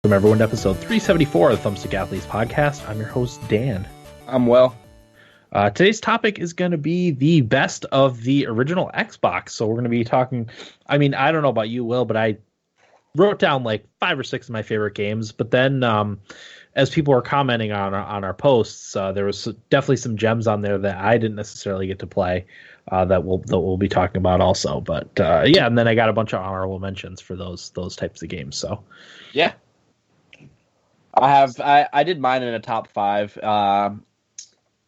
Welcome everyone to episode 374 of the Thumbstick Athletes podcast. I'm your host, Dan. I'm Will. Today's topic is going to be the best of the original Xbox. So we're going to be talking, I don't know about you, Will, but I wrote down like 5 or 6 of my favorite games. But then as people were commenting on our posts, there was definitely some gems on there that I didn't necessarily get to play that we'll be talking about also. But yeah, and then I got a bunch of honorable mentions for those types of games. So yeah. I did mine in a top 5, and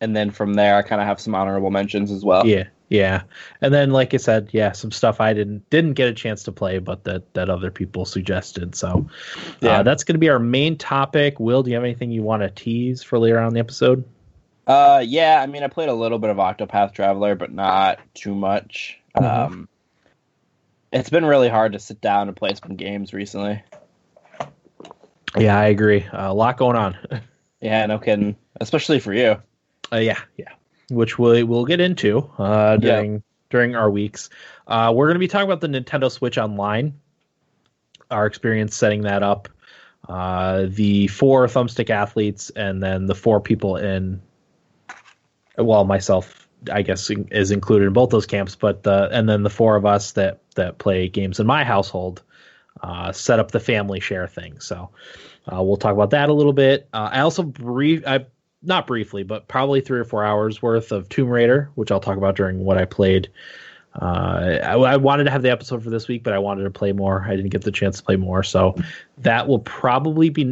then from there I kind of have some honorable mentions as well. Yeah, and then like I said, some stuff I didn't get a chance to play, but that other people suggested. So that's going to be our main topic. Will, do you have anything you want to tease for later on in the episode? Yeah, I played a little bit of Octopath Traveler, but not too much. Mm-hmm. It's been really hard to sit down and play some games recently. Yeah, I agree. A lot going on. Yeah, no kidding. Especially for you. Yeah. Which we'll get into during our weeks. We're going to be talking about the Nintendo Switch Online, our experience setting that up, the 4 Thumbstick athletes, and then the 4 people in, well, myself, I guess, is included in both those camps, and then the 4 of us that play games in my household. Set up the family share thing. So we'll talk about that a little bit. I also not briefly, but probably 3 or 4 hours worth of Tomb Raider, which I'll talk about during what I played. I wanted to have the episode for this week, but I wanted to play more. I didn't get the chance to play more. So that will be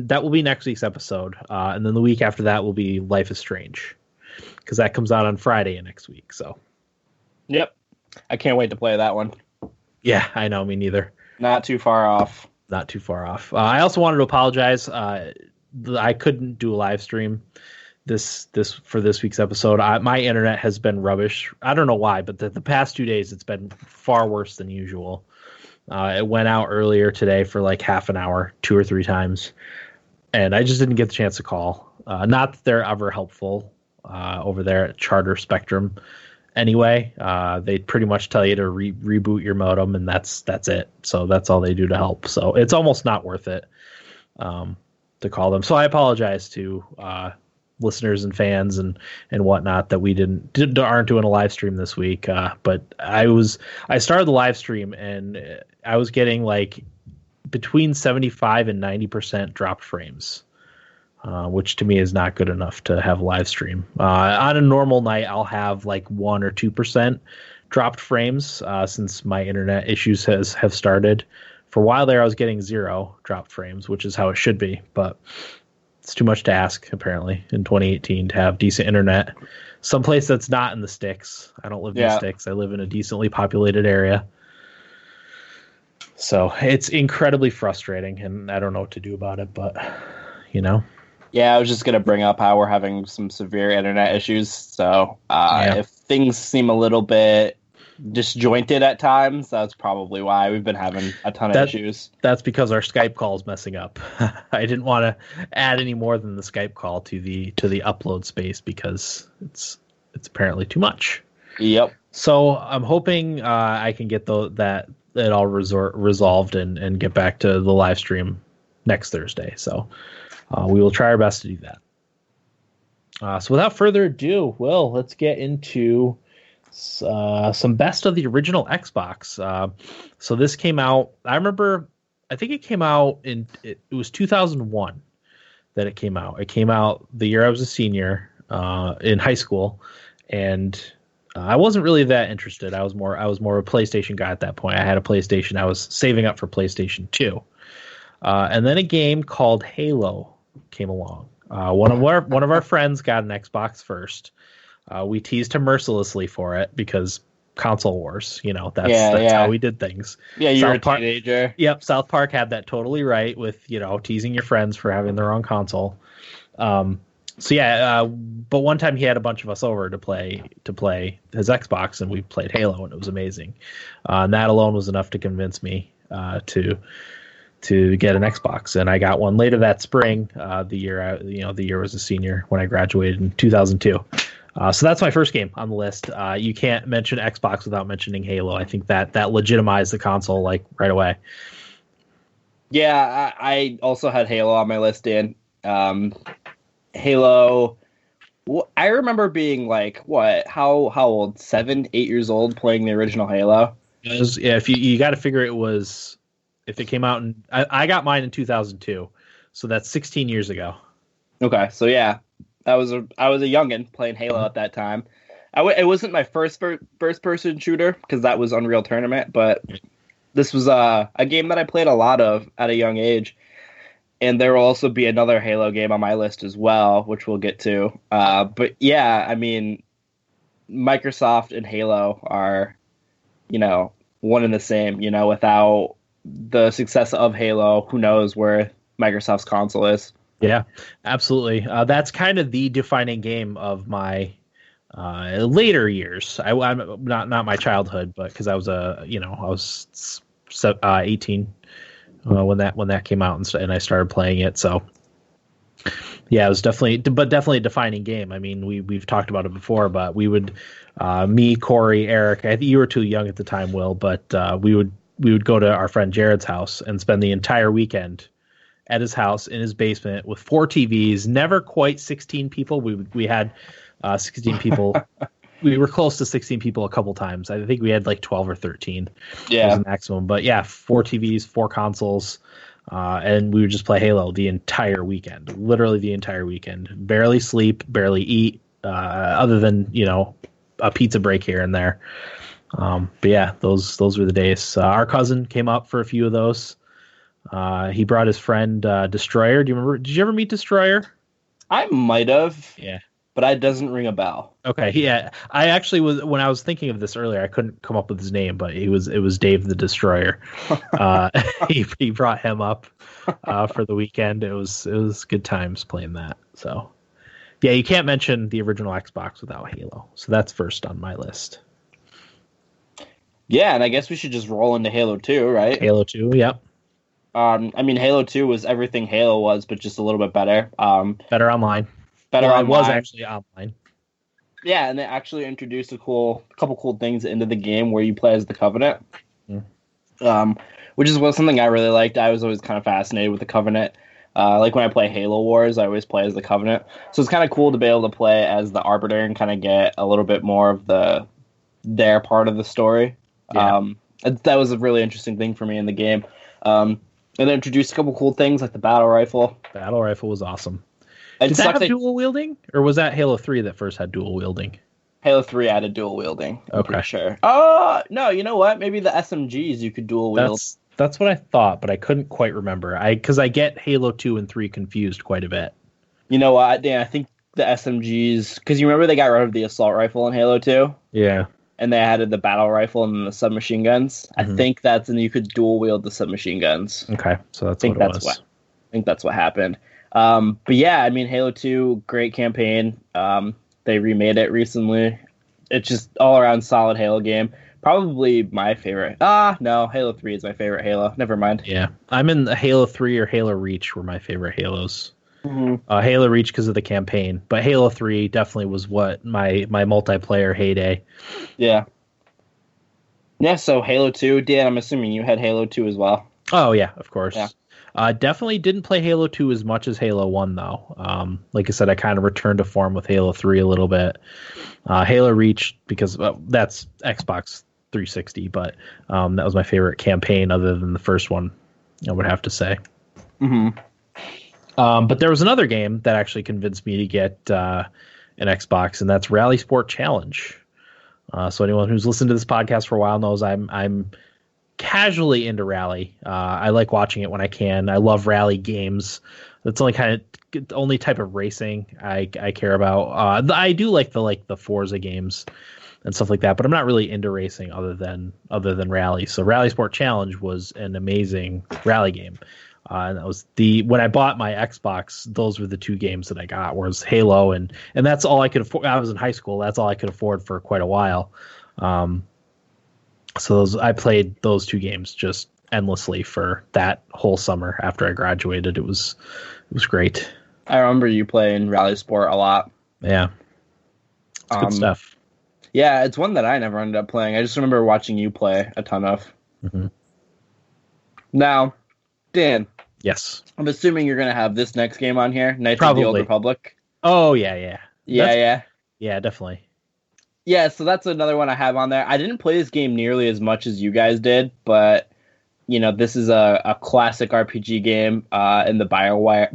next week's episode. And then the week after that will be Life is Strange, because that comes out on Friday next week. So yep. I can't wait to play that one. Yeah, I know. Me neither. Not too far off. I also wanted to apologize. I couldn't do a live stream this for this week's episode. My internet has been rubbish. I don't know why, but the past 2 days it's been far worse than usual. It went out earlier today for like half an hour, 2 or 3 times, and I just didn't get the chance to call. Not that they're ever helpful over there at Charter Spectrum. Anyway, they pretty much tell you to reboot your modem, and that's it. So that's all they do to help. So it's almost not worth it to call them. So I apologize to listeners and fans and whatnot that we aren't doing a live stream this week. But I started the live stream and I was getting like between 75 and 90% dropped frames. Which to me is not good enough to have a live stream. On a normal night, I'll have like 1 or 2% dropped frames since my internet issues have started. For a while there, I was getting 0 dropped frames, which is how it should be. But it's too much to ask, apparently, in 2018 to have decent internet. Someplace that's not in the sticks. I don't live in the sticks. I live in a decently populated area. So it's incredibly frustrating, and I don't know what to do about it, but, Yeah, I was just going to bring up how we're having some severe internet issues. So if things seem a little bit disjointed at times, that's probably why we've been having a ton of issues. That's because our Skype call is messing up. I didn't want to add any more than the Skype call to the upload space because it's apparently too much. Yep. So I'm hoping I can get that all resolved and get back to the live stream next Thursday. So we will try our best to do that. So without further ado, Will, let's get into some best of the original Xbox. So this came out, I think it came out it was 2001 that it came out. It came out the year I was a senior in high school, and I wasn't really that interested. I was more of a PlayStation guy at that point. I had a PlayStation. I was saving up for PlayStation 2. And then a game called Halo came along. One of our friends got an Xbox first. We teased him mercilessly for it because console wars, that's how we did things. Yeah, you're a teenager. Yep, South Park had that totally right with teasing your friends for having their own console. But one time he had a bunch of us over to play his Xbox, and we played Halo, and it was amazing. And that alone was enough to convince me to get an Xbox, and I got one later that spring. The year I was a senior when I graduated in 2002. So that's my first game on the list. You can't mention Xbox without mentioning Halo. I think that legitimized the console like right away. Yeah, I also had Halo on my list, Dan. Halo. I remember being like, what? How old? 7, 8 years old, playing the original Halo. Yeah, if you got to figure it was if it came out in I got mine in 2002, so that's 16 years ago. Okay, so yeah, I was a youngin playing Halo at that time. It wasn't my first person shooter because that was Unreal Tournament, but this was a game that I played a lot of at a young age. And there will also be another Halo game on my list as well, which we'll get to. But yeah, I mean, Microsoft and Halo are, one and the same. Without the success of Halo, who knows where Microsoft's console is. Yeah, absolutely. That's kind of the defining game of my later years. I'm not my childhood, but because I was I was 18 when that came out and I started playing it. So yeah, it was definitely a defining game. I mean, we've talked about it before, but we would me, Corey, Eric. I think you were too young at the time, Will, but we would go to our friend Jared's house and spend the entire weekend at his house in his basement with 4 TVs. Never quite 16 people. We had 16 people. We were close to 16 people a couple times. I think we had like 12 or 13. Yeah, was the maximum. But yeah, 4 TVs, 4 consoles, and we would just play Halo the entire weekend. Literally the entire weekend. Barely sleep, barely eat, other than a pizza break here and there. But yeah, those were the days. Our cousin came up for a few of those. He brought his friend Destroyer. Do you remember? Did you ever meet Destroyer? I might have. Yeah. But that doesn't ring a bell. Okay, yeah. I actually was when I was thinking of this earlier. I couldn't come up with his name, but it was Dave the Destroyer. He brought him up for the weekend. It was good times playing that. So yeah, you can't mention the original Xbox without Halo. So that's first on my list. Yeah, and I guess we should just roll into Halo 2, right? Halo 2, yep. I mean, Halo 2 was everything Halo was, but just a little bit better. Better online. Online. It was actually online. Yeah, and they actually introduced a couple cool things into the game where you play as the Covenant. Which was something I really liked. I was always kind of fascinated with the Covenant. Like when I play Halo Wars, I always play as the Covenant. So it's kind of cool to be able to play as the Arbiter and kind of get a little bit more of their part of the story. Yeah. That was a really interesting thing for me in the game. And they introduced a couple cool things like the battle rifle. Battle rifle was awesome. Did that have dual wielding, or was that Halo 3 that first had dual wielding? Halo 3 added dual wielding. Okay, sure. No, you know what? Maybe the SMGs you could dual wield. That's what I thought, but I couldn't quite remember. Because I get Halo 2 and 3 confused quite a bit. You know what, Dan? I think the SMGs, because you remember they got rid of the assault rifle in Halo 2? Yeah. And they added the battle rifle and the submachine guns. Mm-hmm. I think and you could dual wield the submachine guns. Okay, so that's what it was. I think that's what happened. But yeah, I mean, Halo 2, great campaign. They remade it recently. It's just all around solid Halo game. Probably my favorite. No, Halo 3 is my favorite Halo. Never mind. Yeah, I'm in the Halo 3 or Halo Reach were my favorite Halos. Mm-hmm. Halo Reach because of the campaign, but Halo 3 definitely was what my multiplayer heyday. Yeah. Yeah, so Halo 2, Dan, I'm assuming you had Halo 2 as well. Oh, yeah, of course. Yeah. Definitely didn't play Halo 2 as much as Halo 1, though. Like I said, I kind of returned to form with Halo 3 a little bit. Halo Reach, because that's Xbox 360, but that was my favorite campaign other than the first one, I would have to say. Mm-hmm. But there was another game that actually convinced me to get an Xbox, and that's Rally Sport Challenge. So anyone who's listened to this podcast for a while knows I'm casually into rally. I like watching it when I can. I love rally games. That's the only type of racing I care about. I do like the Forza games and stuff like that, but I'm not really into racing other than rally. So Rally Sport Challenge was an amazing rally game. And that was when I bought my Xbox, those were the 2 games that I got, was Halo and that's all I could afford. I was in high school. That's all I could afford for quite a while. So I played those 2 games just endlessly for that whole summer after I graduated. It was great. I remember you playing Rally Sport a lot. Yeah. It's good stuff. Yeah, it's one that I never ended up playing. I just remember watching you play a ton of. Mm-hmm. Now, Dan. Yes. I'm assuming you're going to have this next game on here, Knights Probably. of the Old Republic. Oh, yeah. Yeah. Yeah, definitely. Yeah, so that's another one I have on there. I didn't play this game nearly as much as you guys did, but, this is a classic RPG game in the BioWare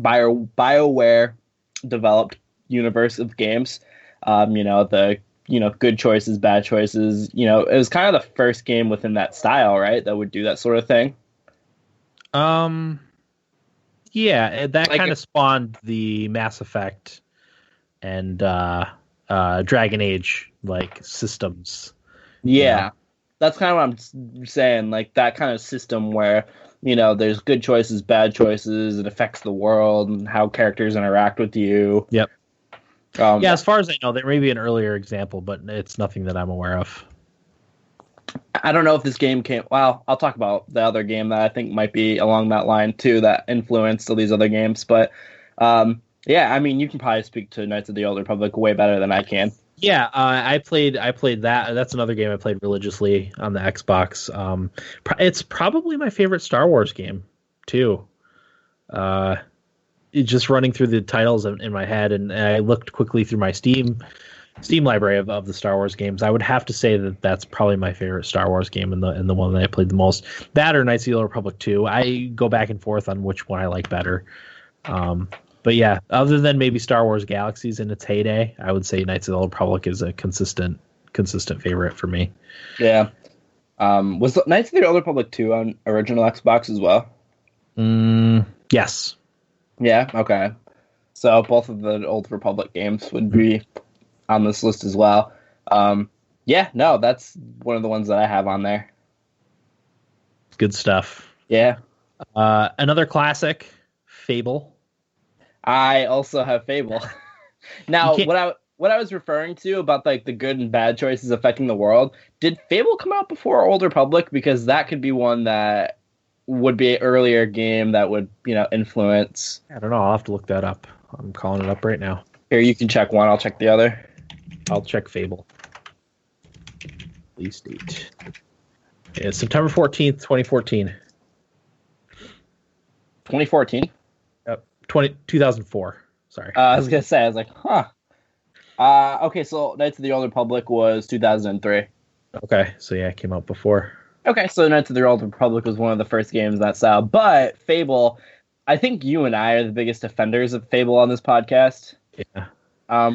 developed universe of games. Good choices, bad choices. It was kind of the first game within that style, right, that would do that sort of thing. Yeah, that kind of spawned the Mass Effect and Dragon Age systems. Yeah, that's kind of what I'm saying. Like that kind of system where there's good choices, bad choices. It affects the world and how characters interact with you. Yep. As far as I know, there may be an earlier example, but it's nothing that I'm aware of. I don't know if this game came. Well, I'll talk about the other game that I think might be along that line too, that influenced all these other games. But you can probably speak to Knights of the Old Republic way better than I can. Yeah, I played that. That's another game I played religiously on the Xbox. It's probably my favorite Star Wars game too. Just running through the titles in my head, and I looked quickly through my Steam library of the Star Wars games. I would have to say that that's probably my favorite Star Wars game and the one that I played the most. That or Knights of the Old Republic 2. I go back and forth on which one I like better. But yeah, other than maybe Star Wars Galaxies in its heyday, I would say Knights of the Old Republic is a consistent favorite for me. Yeah. Was Knights of the Old Republic 2 on original Xbox as well? Yes. Yeah, okay. So both of the Old Republic games would be on this list as well. That's one of the ones that I have on there. Good stuff. Yeah. Another classic, Fable. I also have Fable. Now, what I was referring to about the good and bad choices affecting the world, did Fable come out before Old Republic? Because that could be one that would be an earlier game that would, influence. I don't know. I'll have to look that up. I'm calling it up right now. Here, you can check one. I'll check the other. I'll check Fable. Release date. It's September 14th, 2014. 2014? 2004. Sorry. I was going to say, I was like, huh. Okay, so Knights of the Old Republic was 2003. Okay, so yeah, it came out before. Okay, so Knights of the Old Republic was one of the first games that style. But Fable, I think you and I are the biggest defenders of Fable on this podcast. Yeah.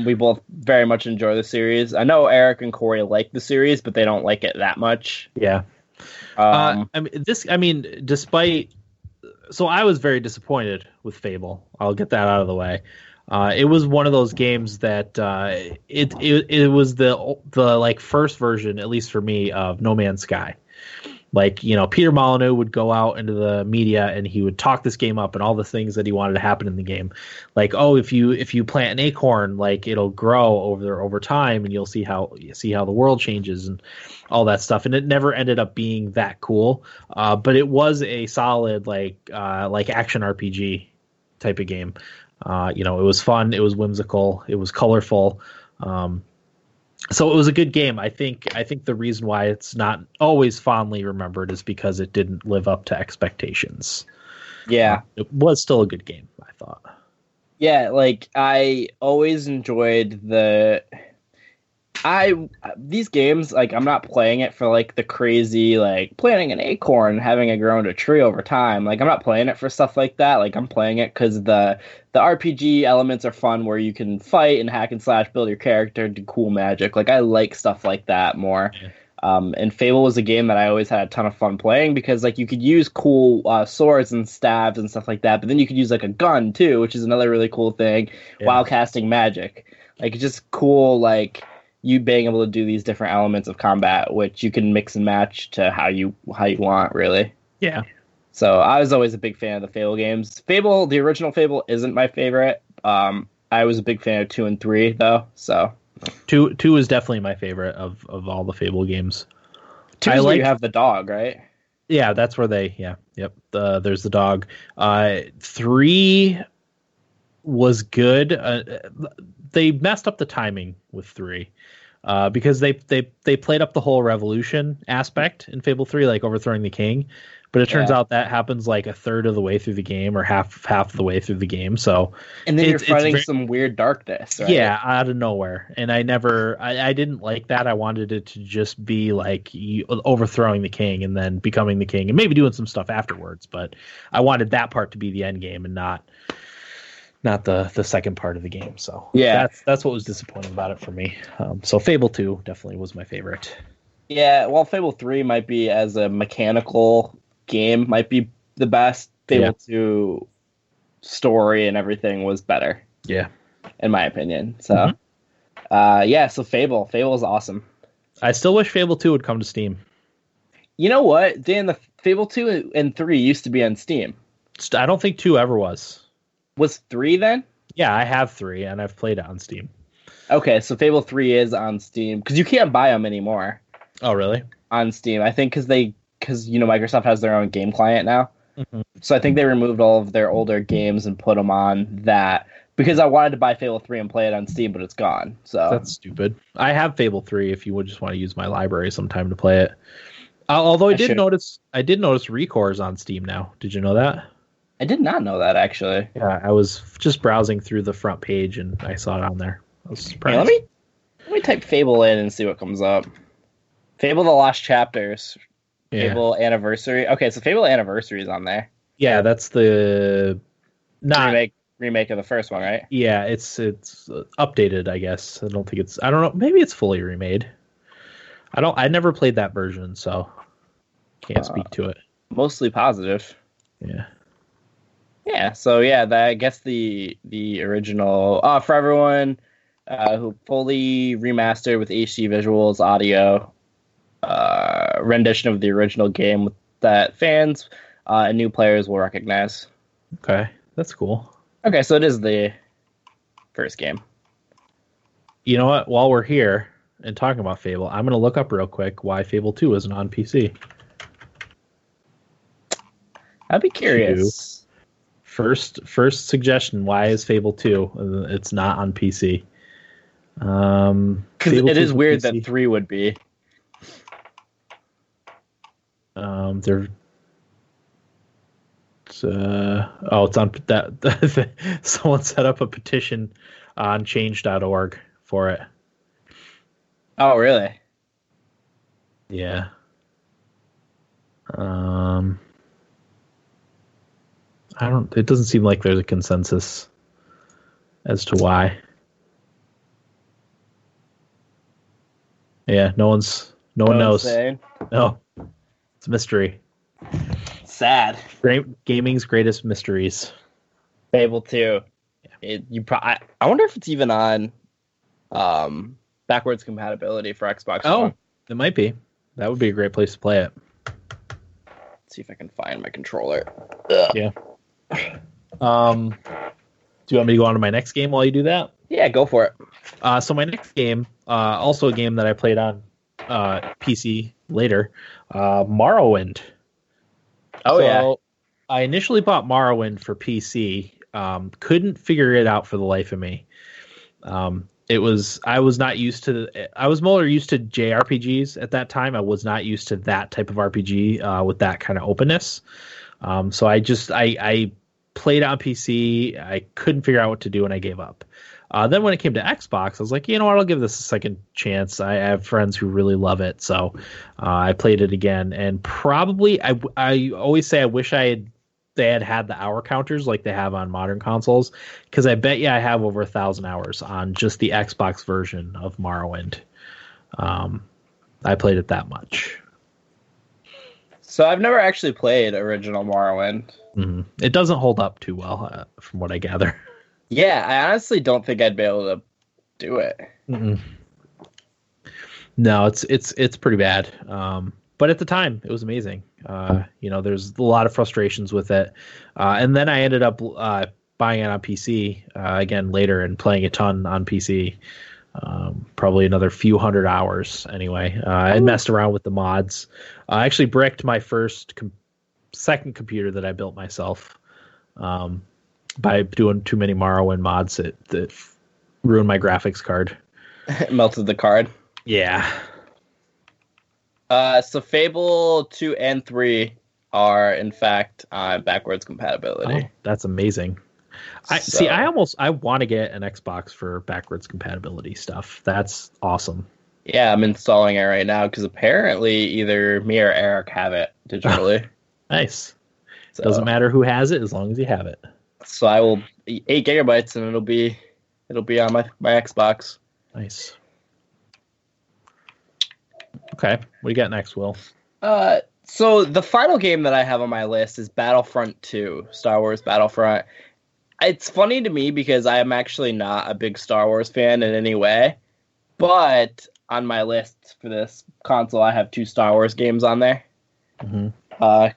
We both very much enjoy the series. I know Eric and Corey like the series, but they don't like it that much. Yeah. Despite... So I was very disappointed with Fable. I'll get that out of the way. It was one of those games that it was the first version, at least for me, of No Man's Sky. Peter Molyneux would go out into the media and he would talk this game up and all the things that he wanted to happen in the game. If you plant an acorn, it'll grow over time and you'll see how the world changes and all that stuff. And it never ended up being that cool. But it was a solid action RPG type of game. It was fun, it was whimsical, it was colorful. So it was a good game. I think the reason why it's not always fondly remembered is because it didn't live up to expectations. Yeah. It was still a good game, I thought. Yeah, I always enjoyed these games, I'm not playing it for the crazy planting an acorn and having it grow into a tree over time. I'm not playing it for stuff like that. I'm playing it because the RPG elements are fun, where you can fight and hack and slash, build your character, do cool magic. I like stuff like that more. Yeah. And Fable was a game that I always had a ton of fun playing because you could use cool swords and stabs and stuff like that, but then you could use a gun too, which is another really cool thing, while casting magic. It's just cool, you being able to do these different elements of combat, which you can mix and match to how you want, really. Yeah. So I was always a big fan of the Fable games. Fable, the original Fable, isn't my favorite. I was a big fan of 2 and 3, though. So 2 is definitely my favorite of all the Fable games. 2 is where you have the dog, right? Yeah, that's where they. Yeah, yep. There's the dog. 3 was good. They messed up the timing with 3. Because they played up the whole revolution aspect in Fable 3, overthrowing the king, but it turns out that happens like a third of the way through the game or half the way through the game. So, and then you're fighting some weird darkness, right? Yeah, out of nowhere. And I didn't like that. I wanted it to just be like overthrowing the king and then becoming the king and maybe doing some stuff afterwards. But I wanted that part to be the end game and not the second part of the game. So yeah, that's what was disappointing about it for me. So Fable 2 definitely was my favorite. Yeah, well, Fable 3 might be, as a mechanical game, might be the best. Fable 2 story and everything was better. Yeah. In my opinion. So, so Fable. Fable is awesome. I still wish Fable 2 would come to Steam. You know what, Dan? The Fable 2 and 3 used to be on Steam. I don't think 2 ever was. Was 3 then? Yeah, I have 3, and I've played it on Steam. Okay, so Fable 3 is on Steam, because you can't buy them anymore. Oh, really? On Steam. I think because Microsoft has their own game client now. Mm-hmm. So I think they removed all of their older games and put them on that, because I wanted to buy Fable 3 and play it on Steam, but it's gone. So that's stupid. I have Fable 3 if you would just want to use my library sometime to play it. Although I did notice Recore is on Steam now. Did you know that? I did not know that, actually. Yeah, I was just browsing through the front page and I saw it on there. I was surprised. Hey, let me type Fable in and see what comes up. Fable: The Lost Chapters. Yeah. Fable Anniversary. Okay, so Fable Anniversary is on there. Yeah, that's the remake of the first one, right? Yeah, it's updated, I guess. I don't know. Maybe it's fully remade. I never played that version, so can't speak to it. Mostly positive. Yeah. Yeah, so I guess the original for everyone who fully remastered with HD visuals, audio, rendition of the original game that fans and new players will recognize. Okay, that's cool. Okay, so it is the first game. You know what? While we're here and talking about Fable, I'm going to look up real quick why Fable 2 isn't on PC. I'd be curious. First suggestion, why is Fable 2? It's not on PC. Because it is weird that 3 would be. It's on that. Someone set up a petition on change.org for it. Oh, really? Yeah. It doesn't seem like there's a consensus as to why. Yeah, no one knows. Saying. No. It's a mystery. Sad. Gaming's greatest mysteries. Fable 2. Yeah. I wonder if it's even on backwards compatibility for Xbox One. It might be. That would be a great place to play it. Let's see if I can find my controller. Ugh. Yeah. Do you want me to go on to my next game while you do that? Yeah, go for it. So my next game, also a game that I played on PC later, Morrowind. Yeah. I initially bought Morrowind for PC. Couldn't figure it out for the life of me. I was more used to JRPGs at that time. I was not used to that type of RPG with that kind of openness. So I played on PC. I couldn't figure out what to do, and I gave up. Then when it came to Xbox, I was like, you know what? I'll give this a second chance. I have friends who really love it, so I played it again. And probably, I always say I wish they had the hour counters like they have on modern consoles, because I bet you I have over 1,000 hours on just the Xbox version of Morrowind. I played it that much. So I've never actually played original Morrowind. Mm-hmm. It doesn't hold up too well, from what I gather. Yeah, I honestly don't think I'd be able to do it. Mm-mm. No, it's pretty bad. But at the time, it was amazing. There's a lot of frustrations with it. And then I ended up buying it on PC again later and playing a ton on PC. Probably another few hundred hours anyway. I messed around with the mods. I actually bricked my second computer that I built myself by doing too many Morrowind mods that ruined my graphics card. Melted the card. Yeah. So Fable 2 and 3 are in fact on backwards compatibility. Oh, that's amazing. I want to get an Xbox for backwards compatibility stuff. That's awesome. Yeah, I'm installing it right now because apparently either me or Eric have it digitally. Nice. So, doesn't matter who has it as long as you have it. So I will 8 gigabytes and it'll be on my Xbox. Nice. Okay, what do you got next, Will? So the final game that I have on my list is Battlefront 2, Star Wars Battlefront. It's funny to me because I am actually not a big Star Wars fan in any way, but on my list for this console, I have 2 Star Wars games on there. Mm-hmm.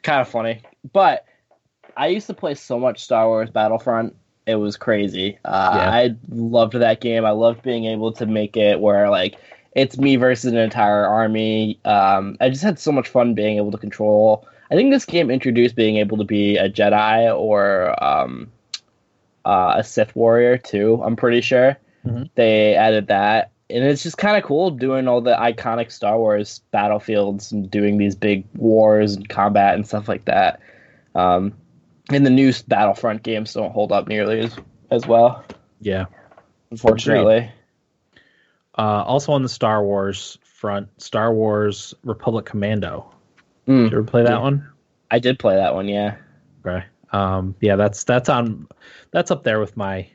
Kind of funny, but I used to play so much Star Wars Battlefront. It was crazy. I loved that game. I loved being able to make it where like it's me versus an entire army. I just had so much fun being able to control. I think this game introduced being able to be a Jedi or a Sith warrior too. I'm pretty sure they added that. And it's just kind of cool doing all the iconic Star Wars battlefields and doing these big wars and combat and stuff like that. And the new Battlefront games don't hold up nearly as well. Yeah. Unfortunately. Also on the Star Wars front, Star Wars Republic Commando. Did you ever play that one? I did play that one, yeah. Okay. That's up there with my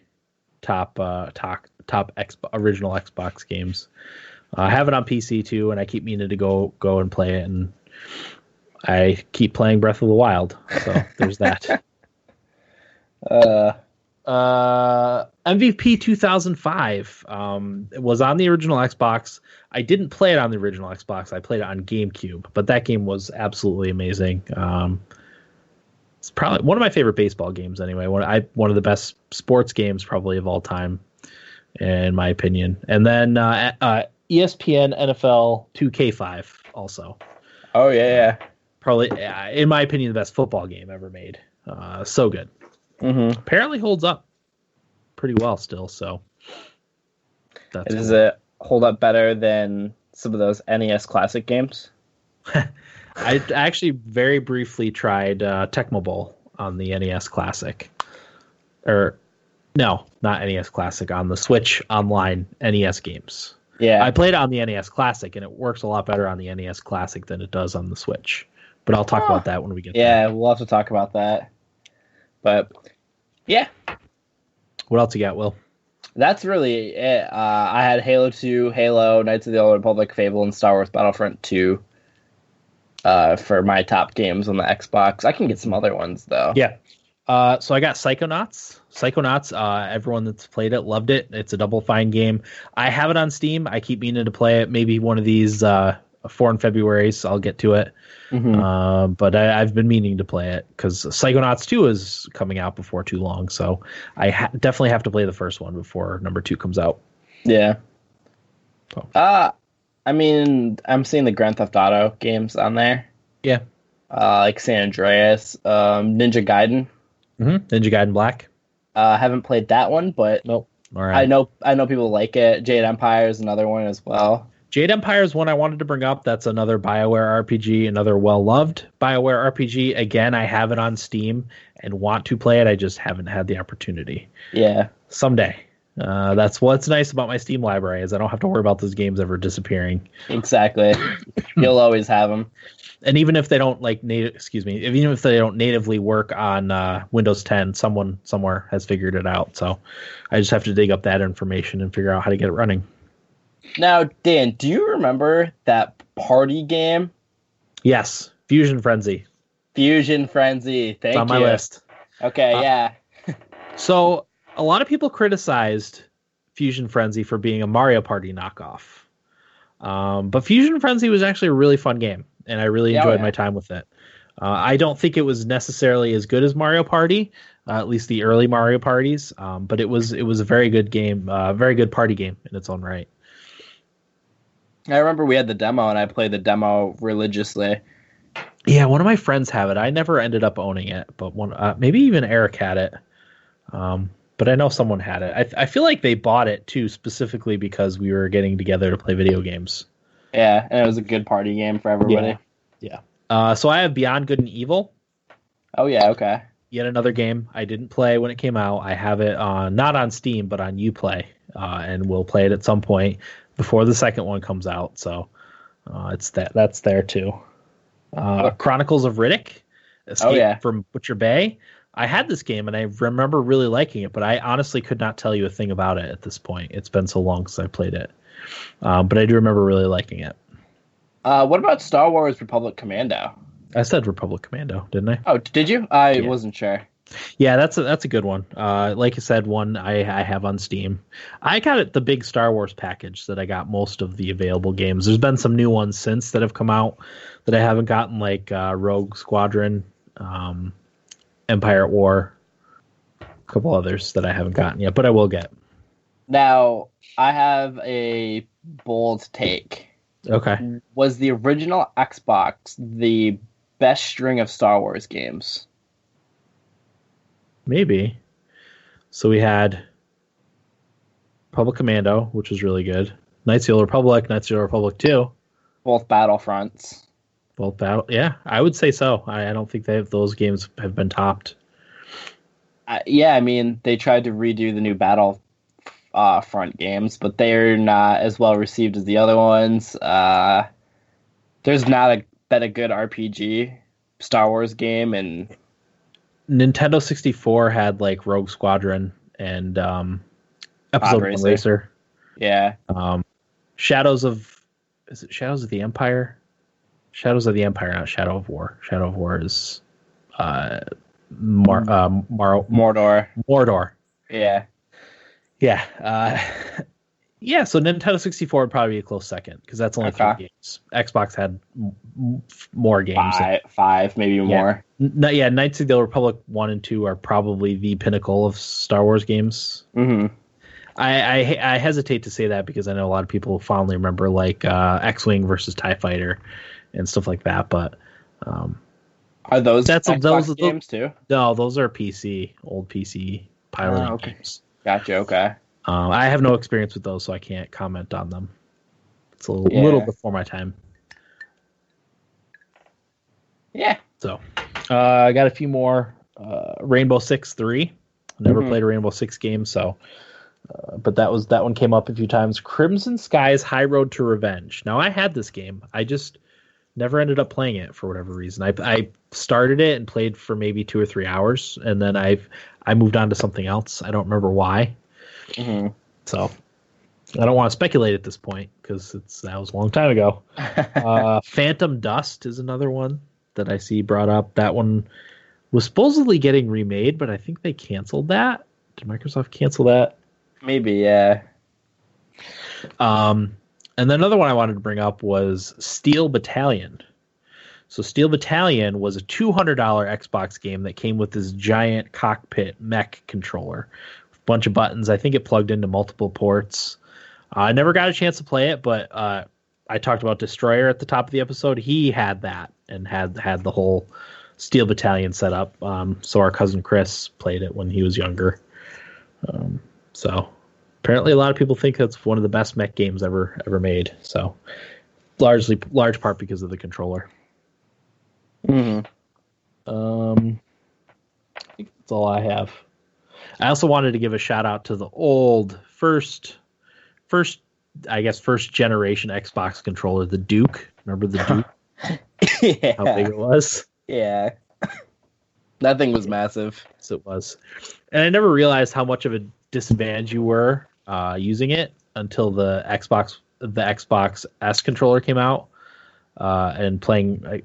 top original Xbox games. I have it on PC too, and I keep meaning to go and play it, and I keep playing Breath of the Wild. So there's that. MVP 2005 it was on the original Xbox. I didn't play it on the original Xbox. I played it on GameCube, but that game was absolutely amazing. It's probably one of my favorite baseball games anyway. One of the best sports games probably of all time, in my opinion. And then ESPN NFL 2K5 also. Oh yeah. Probably, in my opinion, the best football game ever made. So good. Mm-hmm. Apparently holds up pretty well still. So does it hold up better than some of those NES Classic games? I actually very briefly tried Tecmo Bowl on the NES Classic. Or, no, not NES Classic, on the Switch Online NES games. Yeah. I played it on the NES Classic, and it works a lot better on the NES Classic than it does on the Switch. But I'll talk about that when we get there. Yeah, we'll have to talk about that. But, yeah. What else you got, Will? That's really it. I had Halo 2, Halo, Knights of the Old Republic, Fable, and Star Wars Battlefront 2 for my top games on the Xbox. I can get some other ones, though. Yeah. So I got Psychonauts. Everyone that's played it loved it. It's a Double Fine game. I have it on Steam. I keep meaning to play it. Maybe one of these 4 in February, so I'll get to it. Mm-hmm. But I've been meaning to play it because Psychonauts 2 is coming out before too long. So I definitely have to play the first one before number 2 comes out. Yeah. So. I mean, I'm seeing the Grand Theft Auto games on there. Yeah. Like San Andreas, Ninja Gaiden. Mm-hmm. Ninja Gaiden Black. Haven't played that one, but nope. All right. I know people like it. Jade Empire is another one as well. Jade Empire is one I wanted to bring up. That's another BioWare RPG, another well-loved BioWare RPG. Again, I have it on Steam and want to play it. I just haven't had the opportunity. Yeah. Someday. That's what's nice about my Steam library is I don't have to worry about those games ever disappearing. Exactly. You'll always have them. And even if they don't even if they don't natively work on Windows 10, someone somewhere has figured it out. So I just have to dig up that information and figure out how to get it running. Now, Dan, do you remember that party game? Yes, Fusion Frenzy. Fusion Frenzy. Thank you. It's on my list. Okay, yeah. So a lot of people criticized Fusion Frenzy for being a Mario Party knockoff. But Fusion Frenzy was actually a really fun game, and I really enjoyed my time with it. I don't think it was necessarily as good as Mario Party, at least the early Mario Parties, but it was a very good game, very good party game in its own right. I remember we had the demo, and I played the demo religiously. Yeah, one of my friends have it. I never ended up owning it, but maybe even Eric had it. But I know someone had it. I feel like they bought it, too, specifically because we were getting together to play video games. Yeah, and it was a good party game for everybody. Yeah. So I have Beyond Good and Evil. Oh yeah, okay. Yet another game I didn't play when it came out. I have it on not on Steam but on Uplay, and we'll play it at some point before the second one comes out. So that's there too. Chronicles of Riddick, Escape from Butcher Bay. I had this game and I remember really liking it, but I honestly could not tell you a thing about it at this point. It's been so long since I played it, but I do remember really liking it. What about Star Wars Republic Commando? I said Republic Commando, didn't I? Oh, did you? I wasn't sure. Yeah, that's a good one. Like I said, one I have on Steam. I got it the big Star Wars package that I got most of the available games. There's been some new ones since that have come out that I haven't gotten, like Rogue Squadron, Empire at War, a couple others that I haven't gotten yet, but I will get. Now, I have a bold take. Okay. Was the original Xbox the best string of Star Wars games? Maybe. So we had Republic Commando, which was really good. Knights of the Old Republic, Knights of the Old Republic 2. Both Battlefronts. Yeah, I would say so. I don't think those games have been topped. Yeah, I mean, they tried to redo the new Battlefront games, but they're not as well received as the other ones. There's not a good RPG Star Wars game, and Nintendo 64 had like Rogue Squadron and Episode 1 Racer. Yeah. Shadows of the Empire? Shadows of the Empire, not Shadow of War. Shadow of War is Mordor. Mordor. Yeah. Yeah. Yeah, so Nintendo 64 would probably be a close second because that's only 3 games. Xbox had more games. Five, maybe more. Knights of the Old Republic 1 and 2 are probably the pinnacle of Star Wars games. Mm-hmm. I hesitate to say that because I know a lot of people fondly remember like X-Wing versus TIE Fighter and stuff like that, but are those Xbox games too? No, those are old PC piloting games. Gotcha. Okay. I have no experience with those, so I can't comment on them. It's a little before my time. Yeah. So, I got a few more. Rainbow Six 3. Never played a Rainbow Six game, so. But that one came up a few times. Crimson Skies High Road to Revenge. Now, I had this game. I just never ended up playing it for whatever reason. I started it and played for maybe 2 or 3 hours, and then I moved on to something else. I don't remember why. Mm-hmm. So I don't want to speculate at this point because that was a long time ago. Phantom Dust is another one that I see brought up. That one was supposedly getting remade, but I think they canceled that. Did Microsoft cancel that? Maybe, yeah. And then another one I wanted to bring up was Steel Battalion. So Steel Battalion was a $200 Xbox game that came with this giant cockpit mech controller. Bunch of buttons. I think it plugged into multiple ports. I never got a chance to play it, but I talked about Destroyer at the top of the episode. He had that and had the whole Steel Battalion set up. So our cousin Chris played it when he was younger. So apparently a lot of people think that's one of the best mech games ever made. So large part because of the controller. Mm-hmm. I think that's all I have. I also wanted to give a shout out to the old first generation Xbox controller, the Duke. Remember the Duke? Yeah. How big it was? Yeah. That thing was massive. Yes, it was. And I never realized how much of a disadvantage you were using it until the Xbox S controller came out, and playing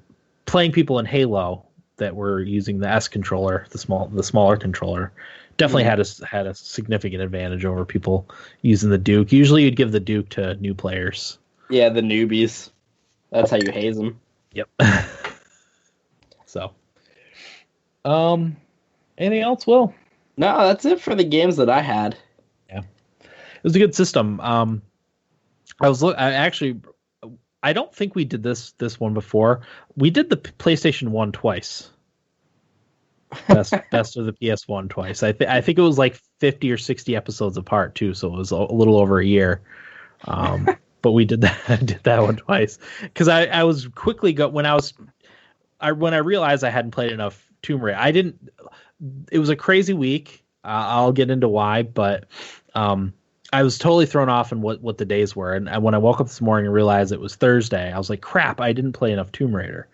people in Halo that were using the S controller, the smaller controller. Definitely had a significant advantage over people using the Duke. Usually you'd give the Duke to new players. Yeah, the newbies. That's how you haze them. Yep. So, anything else, Will? No, that's it for the games that I had. Yeah, it was a good system. I don't think we did this one before. We did the PlayStation 1 twice. Best of the PS1 twice. I think it was like 50 or 60 episodes apart too, so it was a little over a year. But we did that one twice because I was quickly when I was when I realized I hadn't played enough Tomb Raider, I didn't. It was a crazy week. I'll get into why, but I was totally thrown off in what the days were. And when I woke up this morning and realized it was Thursday, I was like, crap, I didn't play enough Tomb Raider.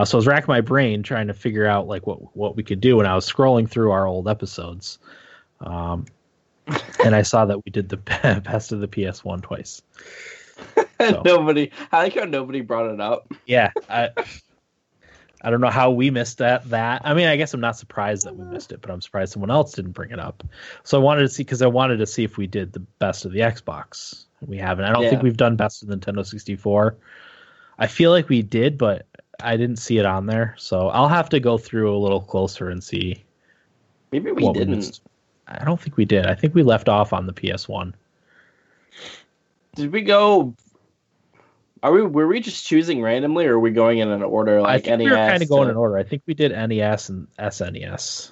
So I was racking my brain trying to figure out like what we could do. And I was scrolling through our old episodes. And I saw that we did the best of the PS1 twice. So, I like how nobody brought it up. Yeah. I don't know how we missed that. I mean, I guess I'm not surprised that we missed it, but I'm surprised someone else didn't bring it up. So I wanted to see if we did the best of the Xbox. We haven't. I don't think we've done best of the Nintendo 64. I feel like we did, but I didn't see it on there. So I'll have to go through a little closer and see. Maybe we didn't. I don't think we did. I think we left off on the PS1. Did we go? Were we just choosing randomly, or are we going in an order like NES? We were kind of going in order. I think we did NES and SNES.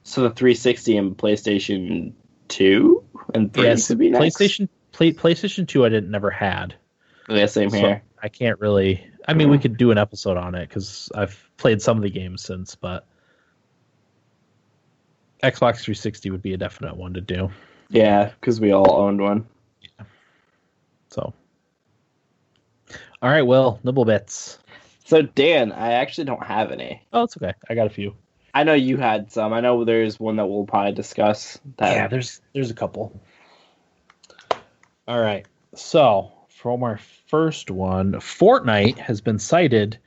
So the 360 and PlayStation 2 and 3 would be next? PlayStation 2 I never had. Yeah, same here. I can't really... I mean, we could do an episode on it, because I've played some of the games since, but Xbox 360 would be a definite one to do. Yeah, because we all owned one. Yeah. So... All right, well, nibblebits. So, Dan, I actually don't have any. Oh, it's okay. I got a few. I know you had some. I know there's one that we'll probably discuss. Yeah, there's a couple. All right. So, from our first one, Fortnite has been cited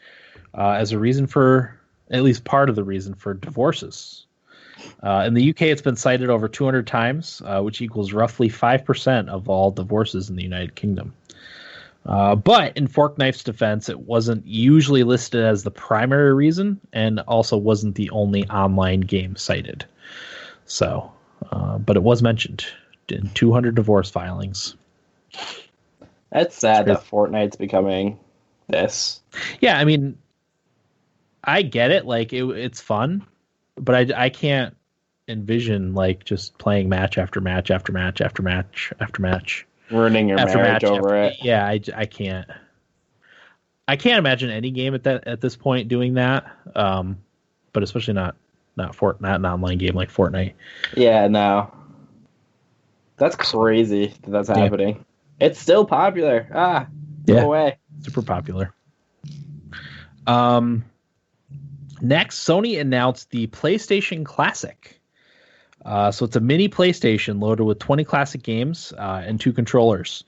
as a reason for, at least part of the reason for divorces. In the UK, it's been cited over 200 times, which equals roughly 5% of all divorces in the United Kingdom. But in Fortnite's defense, it wasn't usually listed as the primary reason, and also wasn't the only online game cited. So, but it was mentioned in 200 divorce filings. That's sad that Fortnite's becoming this. Yeah, I mean, I get it. Like, it's fun, but I can't envision, like, just playing match after match after match after match after match. Ruining your marriage over it. Yeah, I can't. I can't imagine any game at this point doing that. But especially not an online game like Fortnite. Yeah, no. That's crazy that's happening. It's still popular. Go away. Super popular. Next, Sony announced the PlayStation Classic. So it's a mini PlayStation loaded with 20 classic games and 2 controllers.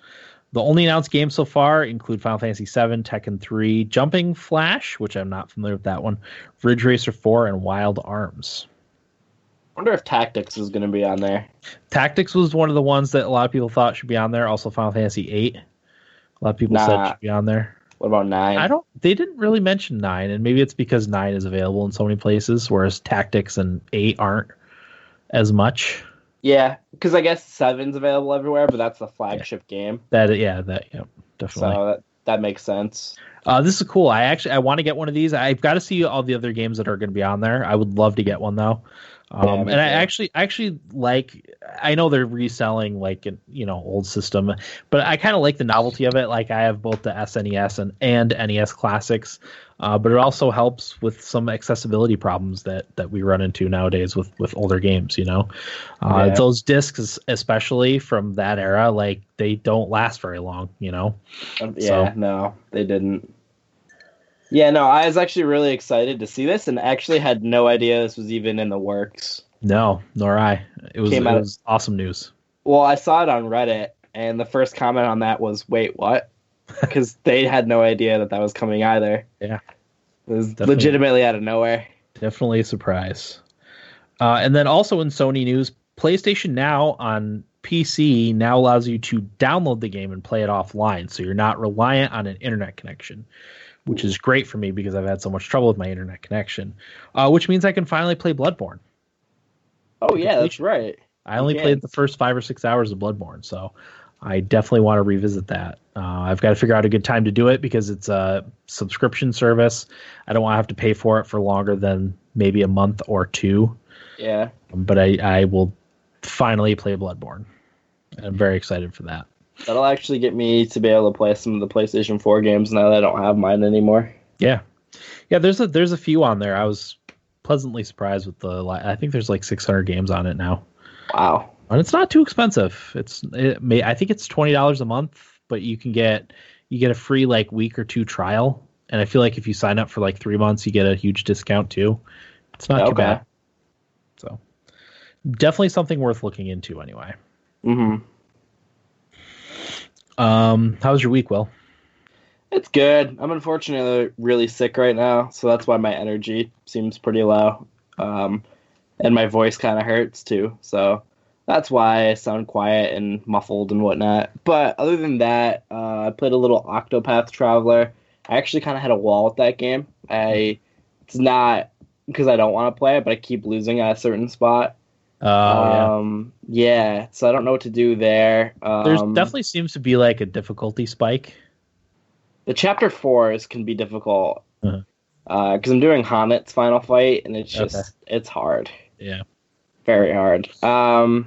The only announced games so far include Final Fantasy VII, Tekken 3, Jumping Flash, which I'm not familiar with that one, Ridge Racer 4, and Wild Arms. I wonder if Tactics is going to be on there. Tactics was one of the ones that a lot of people thought should be on there. Also Final Fantasy VIII. A lot of people said it should be on there. What about 9? They didn't really mention 9, and maybe it's because 9 is available in so many places, whereas Tactics and 8 aren't as much. Yeah, because I guess 7's available everywhere, but that's the flagship game. Definitely. So that makes sense. This is cool. I want to get one of these. I've got to see all the other games that are going to be on there. I would love to get one though. And I actually like. I know they're reselling like an old system, but I kind of like the novelty of it. Like I have both the SNES and NES classics, but it also helps with some accessibility problems that we run into nowadays with older games. Those discs, especially from that era, like they don't last very long. No, they didn't. Yeah, no, I was actually really excited to see this, and actually had no idea this was even in the works. No, nor I. It was awesome news. Well, I saw it on Reddit, and the first comment on that was, "Wait, what?" Because they had no idea that was coming either. Yeah, it was legitimately out of nowhere. Definitely a surprise. And then also in Sony news, PlayStation Now on PC now allows you to download the game and play it offline, so you're not reliant on an internet connection, which is great for me because I've had so much trouble with my internet connection, which means I can finally play Bloodborne. Oh, yeah, that's right. I only played the first 5 or 6 hours of Bloodborne, so I definitely want to revisit that. I've got to figure out a good time to do it because it's a subscription service. I don't want to have to pay for it for longer than maybe a month or 2. Yeah. But I will finally play Bloodborne. I'm very excited for that. That'll actually get me to be able to play some of the PlayStation 4 games now that I don't have mine anymore. Yeah. Yeah, there's a few on there. I was pleasantly surprised with I think there's like 600 games on it now. Wow. And it's not too expensive. I think it's $20 a month, but you get a free like week or two trial. And I feel like if you sign up for like 3 months, you get a huge discount too. It's not too bad. So definitely something worth looking into anyway. Mm-hmm. How was your week, Will? It's good. I'm unfortunately really sick right now, so that's why my energy seems pretty low. And my voice kind of hurts too, so that's why I sound quiet and muffled and whatnot. But other than that, I played a little Octopath Traveler. I actually kind of had a wall with that game. It's not because I don't want to play it, but I keep losing at a certain spot. Yeah, so I don't know what to do there. There definitely seems to be like a difficulty spike. The chapter 4s can be difficult because I'm doing Hamet's final fight, and it's just it's hard. Yeah, very hard. Trying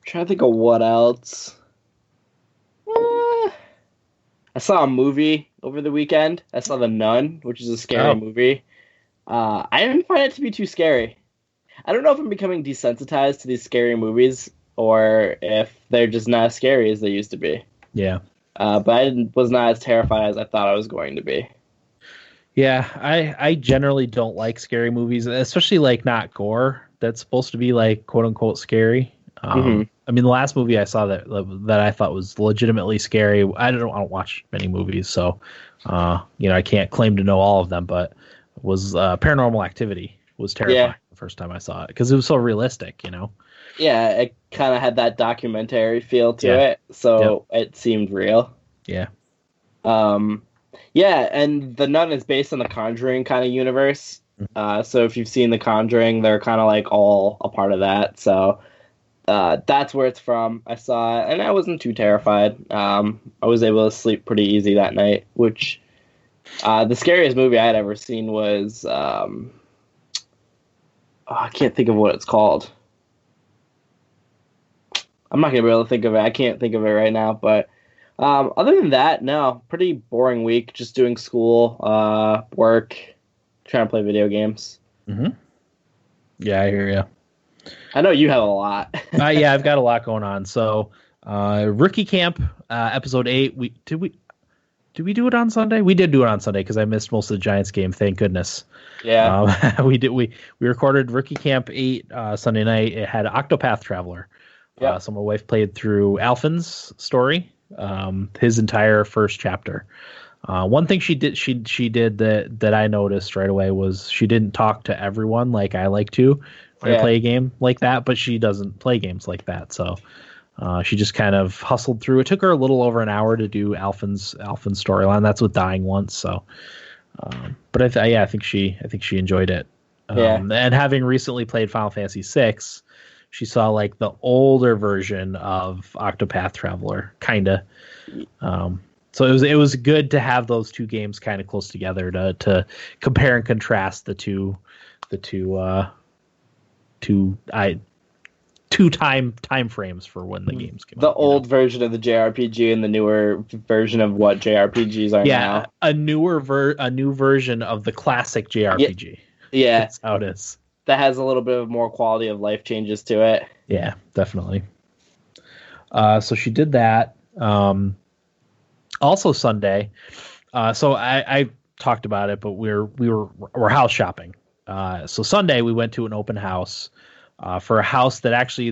to think of what else. I saw a movie over the weekend. I saw The Nun, which is a scary movie. I didn't find it to be too scary. I don't know if I'm becoming desensitized to these scary movies or if they're just not as scary as they used to be. Yeah. But I was not as terrified as I thought I was going to be. Yeah, I generally don't like scary movies, especially like not gore. That's supposed to be like quote unquote scary. I mean, the last movie I saw that I thought was legitimately scary. I don't watch many movies, so I can't claim to know all of them. But was Paranormal Activity was terrifying the first time I saw it because it was so realistic. Yeah, it kind of had that documentary feel to it, so it seemed real. Yeah. Yeah, and The Nun is based on the Conjuring kind of universe. So if you've seen The Conjuring, they're kind of like all a part of that. So that's where it's from. I saw it, and I wasn't too terrified. I was able to sleep pretty easy that night, which the scariest movie I had ever seen was... I can't think of what it's called. I'm not going to be able to think of it. I can't think of it right now, but... other than that, no. Pretty boring week. Just doing school, work, trying to play video games. Mm-hmm. Yeah, I hear you. I know you have a lot. Yeah, I've got a lot going on. So, Rookie Camp, episode 8. Did we do it on Sunday? We did do it on Sunday because I missed most of the Giants game. Thank goodness. Yeah, we did. We recorded Rookie Camp 8 Sunday night. It had Octopath Traveler. Yeah. So my wife played through Alphen's story. His entire first chapter. One thing she did that I noticed right away was she didn't talk to everyone like I like to when I play a game like that, but she doesn't play games like that. So she just kind of hustled through. It took her a little over an hour to do Alphen's storyline. That's with dying once. So, but I think she enjoyed it. And having recently played Final Fantasy VI, she saw like the older version of Octopath Traveler, kinda. So it was good to have those two games kind of close together to compare and contrast the two time frames for when the games came out. The old version of the JRPG and the newer version of what JRPGs are now. A new version of the classic JRPG. Yeah. That's how it is. That has a little bit of more quality of life changes to it. Yeah, definitely. So she did that. Also Sunday. So I talked about it, but we're house shopping. So Sunday we went to an open house for a house that actually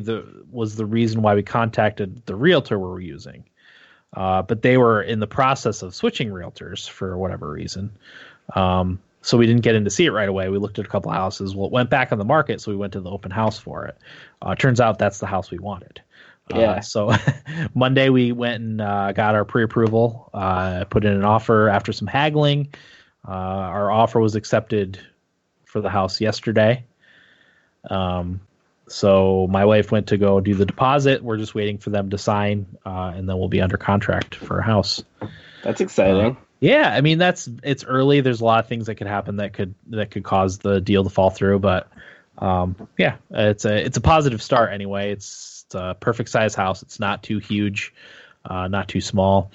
was the reason why we contacted the realtor we were using. But they were in the process of switching realtors for whatever reason. So we didn't get in to see it right away. We looked at a couple houses. Well, it went back on the market, so we went to the open house for it. Turns out that's the house we wanted. So Monday we went and got our pre-approval, put in an offer after some haggling. Our offer was accepted for the house yesterday. So my wife went to go do the deposit. We're just waiting for them to sign, and then we'll be under contract for a house. That's exciting. Yeah, I mean it's early. There's a lot of things that could happen that could cause the deal to fall through, but it's a positive start anyway. It's a perfect size house. It's not too huge, not too small.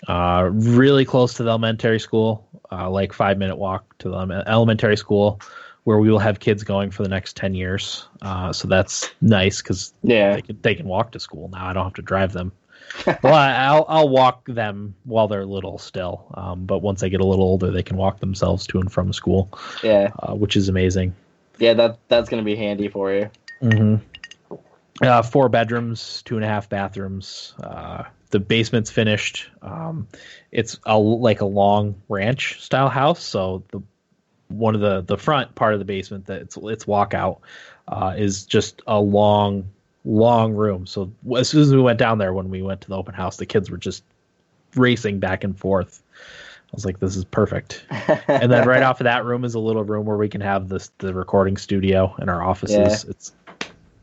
Really close to the elementary school. like 5-minute walk to the elementary school, where we will have kids going for the next 10 years. So that's nice because they can walk to school now. I don't have to drive them. Well, I'll walk them while they're little still. But once they get a little older, they can walk themselves to and from school. Yeah, which is amazing. Yeah, that's going to be handy for you. Mm-hmm. 4 bedrooms, 2.5 bathrooms. The basement's finished. It's like a long ranch style house. So one of the front part of the basement that it's walkout is just a long room. So as soon as we went down there, when we went to the open house, the kids were just racing back and forth. I was like, this is perfect. And then right off of that room is a little room where we can have the recording studio in our offices. Yeah.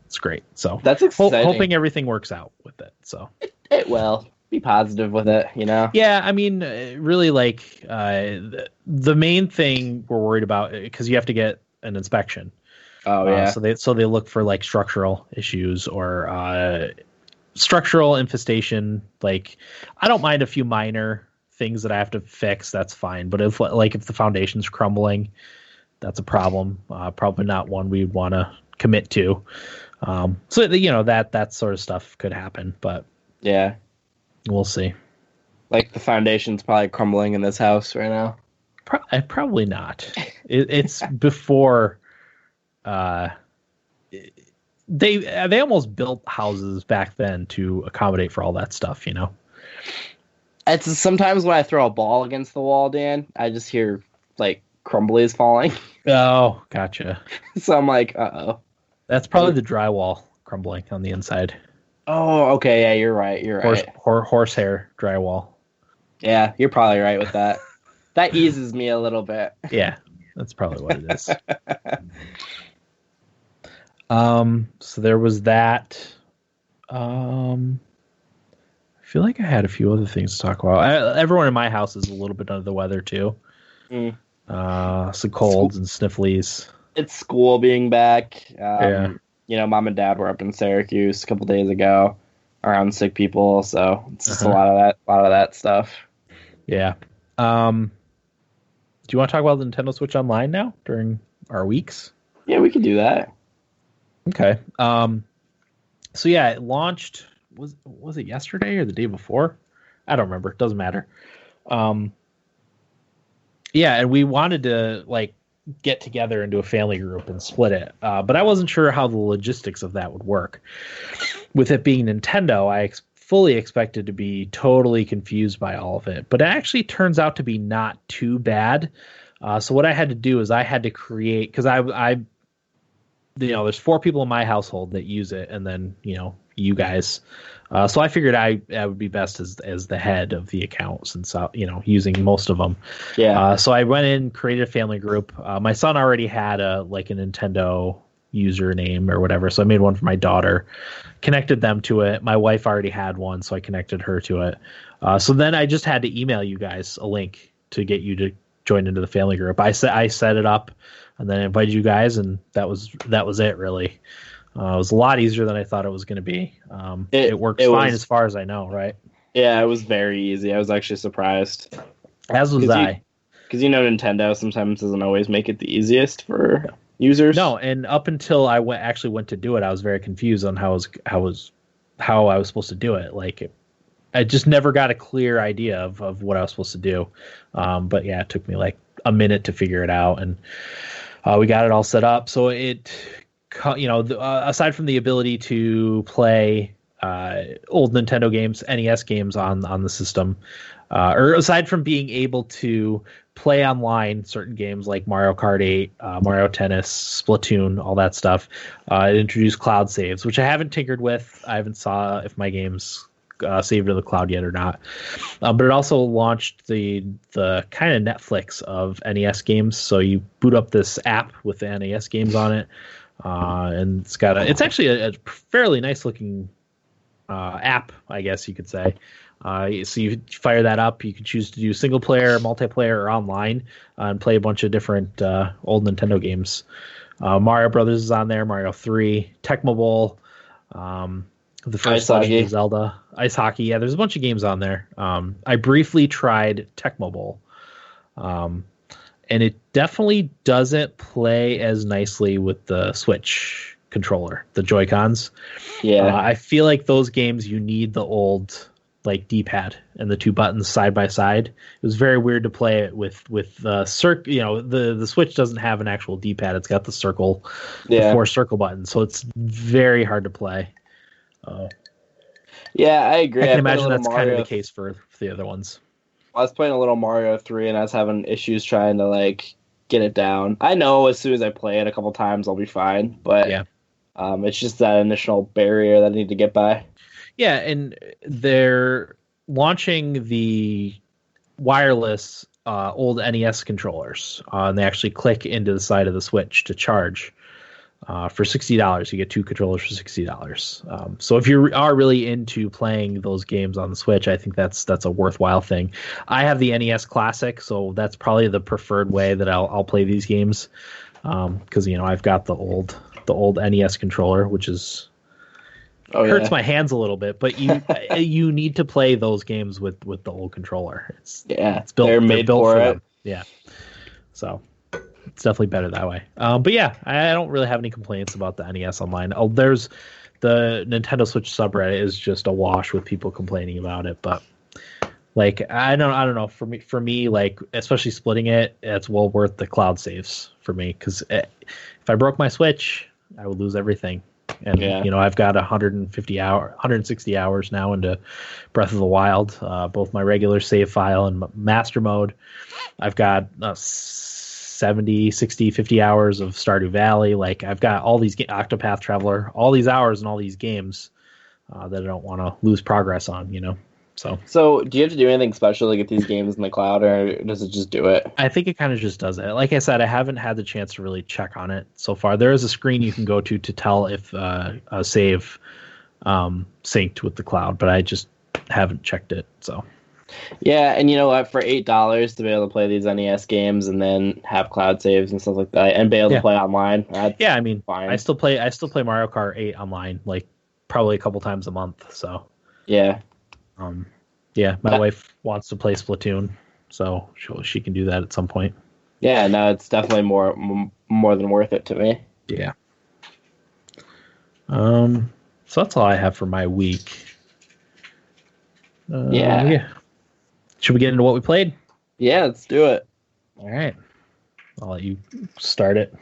It's great. So that's exciting. Hoping everything works out with it. So it will. Be positive with it, you know? Yeah, I mean, really, like, the main thing we're worried about, because you have to get an inspection. Oh, yeah. So they look for, like, structural issues or structural infestation. Like, I don't mind a few minor things that I have to fix. That's fine. But if the foundation's crumbling, that's a problem. Probably not one we'd want to commit to. So, you know, that sort of stuff could happen. But yeah. We'll see. Like the foundation's probably crumbling in this house right now. Probably not. It's before. They almost built houses back then to accommodate for all that stuff. You know. It's sometimes when I throw a ball against the wall, Dan, I just hear like crumblies falling. Oh, gotcha. So I'm like, uh-oh. That's probably the drywall crumbling on the inside. Oh, okay. Yeah, you're right. Horsehair drywall. Yeah, you're probably right with that. That eases me a little bit. Yeah, that's probably what it is. So there was that. I feel like I had a few other things to talk about. Everyone in my house is a little bit under the weather too. Some colds and snifflies. It's school being back. Yeah. You know, mom and dad were up in Syracuse a couple days ago around sick people, so it's just a lot of that stuff. Yeah. Do you want to talk about the Nintendo Switch Online now during our weeks? Yeah, we could do that. Okay. So yeah, it launched. Was it yesterday or the day before? I don't remember. It doesn't matter. Yeah, and we wanted to get together into a family group and split it. But I wasn't sure how the logistics of that would work. With it being Nintendo, I fully expected to be totally confused by all of it. But it actually turns out to be not too bad. So what I had to do is I had to create, because I there's 4 people in my household that use it, and then, you guys. So I figured I would be best as the head of the account, since using most of them. Yeah. So I went in, created a family group. My son already had a Nintendo username or whatever, so I made one for my daughter, connected them to it. My wife already had one, so I connected her to it. So then I just had to email you guys a link to get you to join into the family group. I set it up and then invited you guys, and that was it really. It was a lot easier than I thought it was going to be. It works fine as far as I know, right? Yeah, it was very easy. I was actually surprised. As was I. Because Nintendo sometimes doesn't always make it the easiest for users. No, and up until I went to do it, I was very confused on how I was supposed to do it. I just never got a clear idea of what I was supposed to do. But yeah, it took me a minute to figure it out, and we got it all set up. So it, aside from the ability to play old Nintendo games, NES games on the system, or aside from being able to play online certain games like Mario Kart 8, Mario Tennis, Splatoon, all that stuff, it introduced cloud saves, which I haven't tinkered with. I haven't saw if my game's saved to the cloud yet or not. But it also launched the kind of Netflix of NES games. So you boot up this app with the NES games on it. And it's actually a fairly nice looking app, I guess you could say. So you fire that up. You can choose to do single player, multiplayer, or online, and play a bunch of different old Nintendo games. Mario Brothers is on there, Mario 3, Tecmo Bowl, the first Legend of Zelda, Ice Hockey. Yeah, there's a bunch of games on there. I briefly tried Tecmo Bowl, And it definitely doesn't play as nicely with the Switch controller, the Joy-Cons. Yeah. I feel like those games you need the old like D-pad and the two buttons side by side. It was very weird to play it with circle. The Switch doesn't have an actual D-pad. It's got the circle, the 4 circle buttons, so it's very hard to play. Yeah, I agree. I can imagine that's kind of the case for the other ones. I was playing a little Mario 3 and I was having issues trying to like get it down. I know as soon as I play it a couple times I'll be fine, but it's just that initial barrier that I need to get by. Yeah, and they're launching the wireless old NES controllers, and they actually click into the side of the Switch to charge. For $60, you get 2 controllers for $60. So if you are really into playing those games on the Switch, I think that's a worthwhile thing. I have the NES Classic, so that's probably the preferred way that I'll play these games. Because I've got the old NES controller, which is hurts my hands a little bit, but you need to play those games with the old controller. It's built. They're built for them. Yeah. So. It's definitely better that way. But yeah, I don't really have any complaints about the NES Online. There's the Nintendo Switch subreddit is just awash with people complaining about it. But like, I don't know. For me, like, especially splitting it, it's well worth the cloud saves for me. Because if I broke my Switch, I would lose everything. And I've got 160 hours now into Breath of the Wild, both my regular save file and master mode. I've got 70, 60, 50 hours of Stardew Valley. Like, I've got all these Octopath Traveler, all these hours and all these games that I don't want to lose progress on, So do you have to do anything special to get these games in the cloud, or does it just do it? I think it kind of just does it. Like I said, I haven't had the chance to really check on it so far. There is a screen you can go to tell if a save synced with the cloud, but I just haven't checked it, so... Yeah, and you know what? For $8 to be able to play these NES games and then have cloud saves and stuff like that, and be able to play online, I mean, fine. I still play Mario Kart 8 online, like probably a couple times a month. So yeah, my wife wants to play Splatoon, so she can do that at some point. Yeah, no, it's definitely more than worth it to me. Yeah. So that's all I have for my week. Yeah. Should we get into what we played? Yeah, let's do it. All right. I'll let you start it.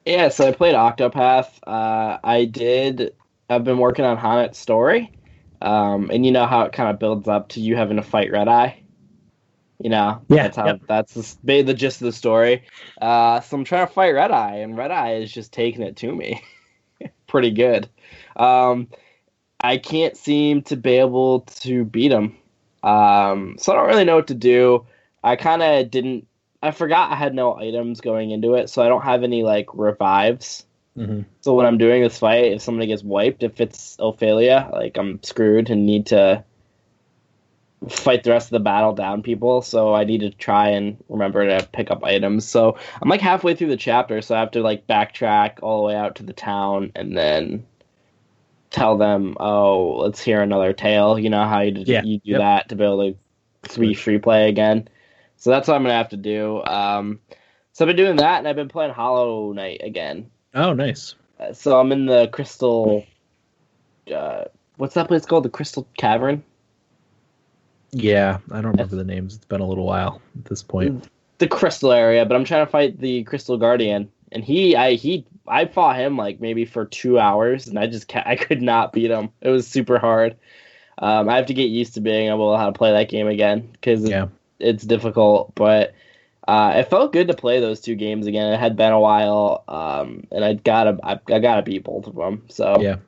Yeah, so I played Octopath. I've been working on Hanet's story. And you know how it kind of builds up to you having to fight Red Eye? That's the gist of the story. So I'm trying to fight Red Eye, and Red Eye is just taking it to me. Pretty good. I can't seem to be able to beat him. So I don't really know what to do. I forgot I had no items going into it, so I don't have any like revives. Mm-hmm. So when I'm doing this fight, if somebody gets wiped, if it's Ophelia, like I'm screwed and need to fight the rest of the battle down people. So I need to try and remember to pick up items. So I'm like halfway through the chapter, so I have to like backtrack all the way out to the town and then tell them, oh, let's hear another tale. You know how you do that to be able to be free play again. So that's what I'm gonna have to do. So I've been doing that, and I've been playing Hollow Knight again. Oh, nice. So I'm in the Crystal. What's that place called? The Crystal Cavern. Yeah, I don't remember the names. It's been a little while at this point. The Crystal area, but I'm trying to fight the Crystal Guardian, and I fought him like maybe for 2 hours, and I could not beat him. It was super hard. I have to get used to being able to how to play that game again because it's difficult, but it felt good to play those two games again. It had been a while, and I gotta beat both of them. So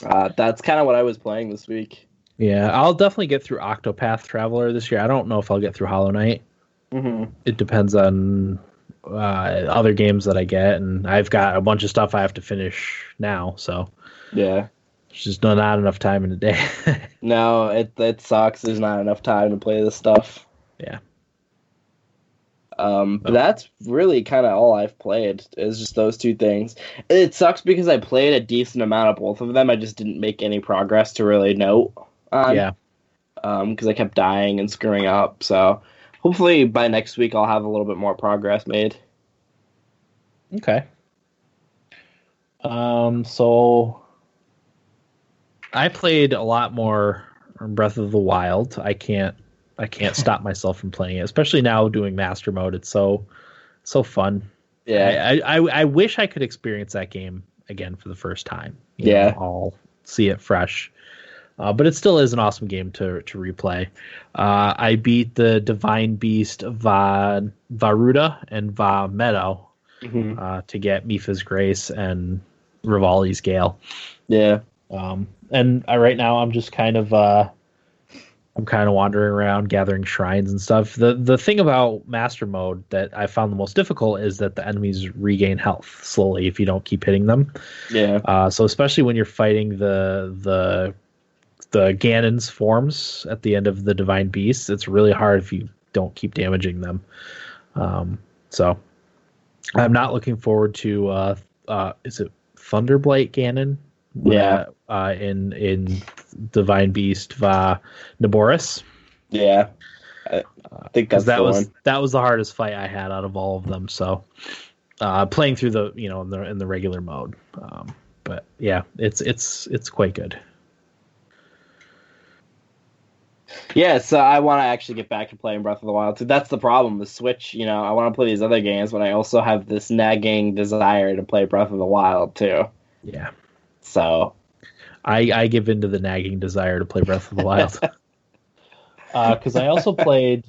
that's kind of what I was playing this week. Yeah, I'll definitely get through Octopath Traveler this year. I don't know if I'll get through Hollow Knight. Mm-hmm. It depends on other games that I get, and I've got a bunch of stuff I have to finish now. So yeah, there's just not enough time in a day. No, it sucks. There's not enough time to play this stuff. Yeah. But that's really kind of all I've played is just those two things. It sucks because I played a decent amount of both of them. I just didn't make any progress to really note on. Yeah. Because I kept dying and screwing up. So, hopefully by next week I'll have a little bit more progress made. Okay. So I played a lot more Breath of the Wild. I can't stop myself from playing it, especially now doing master mode. It's so fun. Yeah. I wish I could experience that game again for the first time. You Yeah. know, I'll see it fresh. But it still is an awesome game to replay. I beat the Divine Beast Varuda and Va Meadow to get Mipha's Grace and Rivali's Gale. Yeah. And right now I'm just kind of wandering around gathering shrines and stuff. The thing about Master Mode that I found the most difficult is that the enemies regain health slowly if you don't keep hitting them. Yeah. So especially when you're fighting the Ganon's forms at the end of the Divine Beasts, it's really hard if you don't keep damaging them. So I'm not looking forward to is it Thunderblight Ganon? Yeah. In Divine Beast Naboris. Yeah. I think that's that the was one. That was the hardest fight I had out of all of them. So playing through the in the regular mode. But yeah, it's quite good. Yeah, so I want to actually get back to playing Breath of the Wild too. That's the problem. The Switch, I want to play these other games, but I also have this nagging desire to play Breath of the Wild too. Yeah. So I give into the nagging desire to play Breath of the Wild. Because I also played.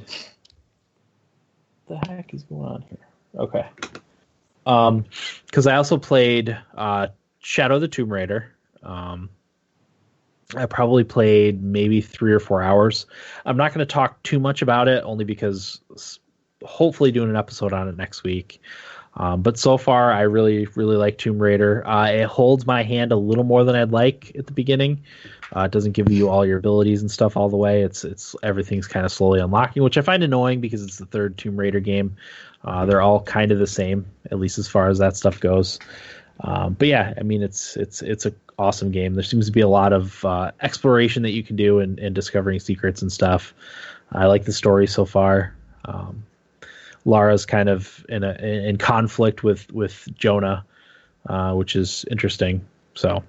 What the heck is going on here? Okay. Because I also played Shadow of the Tomb Raider. I probably played maybe 3 or 4 hours. I'm not going to talk too much about it, only because hopefully doing an episode on it next week. But so far, I really, really like Tomb Raider. It holds my hand a little more than I'd like at the beginning. It doesn't give you all your abilities and stuff all the way. It's everything's kind of slowly unlocking, which I find annoying because it's the third Tomb Raider game. They're all kind of the same, at least as far as that stuff goes. But yeah, I mean, it's an awesome game. There seems to be a lot of exploration that you can do and discovering secrets and stuff. I like the story so far. Lara's kind of in conflict with Jonah, which is interesting. So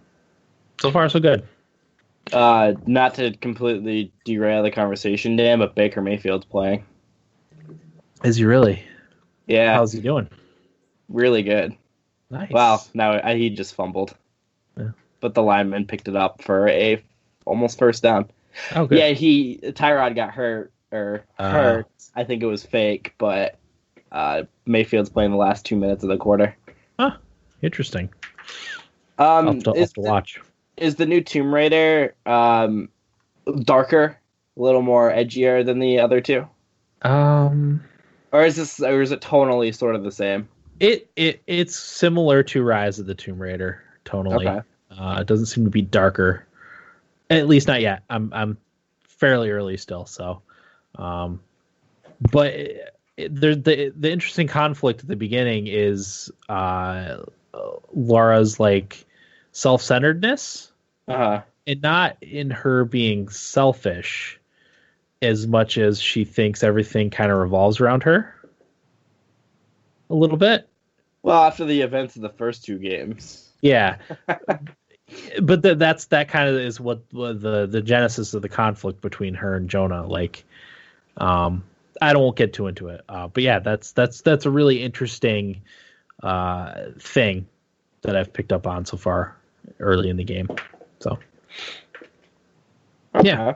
far so good. Not to completely derail the conversation, Dan, but Baker Mayfield's playing. Is he really? Yeah. How's he doing? Really good. Nice. Well, he just fumbled. Yeah. But the lineman picked it up for a almost first down. Oh, good. Yeah, Tyrod got hurt. I think it was fake, but Mayfield's playing the last 2 minutes of the quarter. Huh. Interesting. I'll have to watch. Is the new Tomb Raider darker, a little more edgier than the other two? Or is it tonally sort of the same? It's similar to Rise of the Tomb Raider tonally. Okay. It doesn't seem to be darker, at least not yet. I'm fairly early still, so. But the interesting conflict at the beginning is Laura's like self-centeredness, and not in her being selfish as much as she thinks everything kind of revolves around her. A little bit. Well, after the events of the first two games. Yeah. But that kind of is what the genesis of the conflict between her and Jonah. Like, I won't get too into it. But yeah, that's a really interesting thing that I've picked up on so far early in the game. So yeah,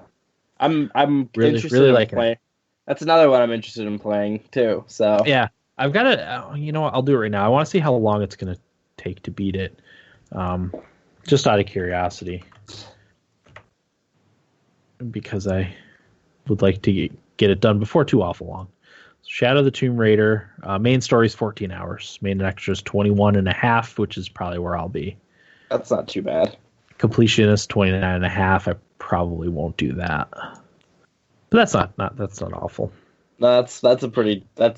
I'm really interested really in liking playing. it. That's another one I'm interested in playing too. So yeah, I've got to. You know what? I'll do it right now. I want to see how long it's going to take to beat it. Just out of curiosity, because I would like to get it done before too awful long. Shadow of the Tomb Raider, main story is 14 hours. Main extras 21 and a half, which is probably where I'll be. That's not too bad. Completionist 29 and a half. I probably won't do that. But that's not awful. No, that's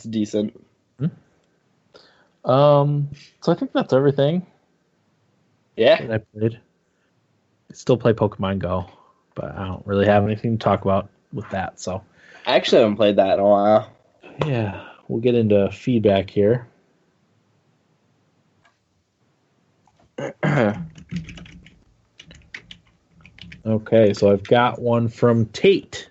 decent. So I think that's everything. Yeah. That I played. I still play Pokemon Go, but I don't really have anything to talk about with that. So I actually haven't played that in a while. Yeah, we'll get into feedback here. Okay, so I've got one from Tate.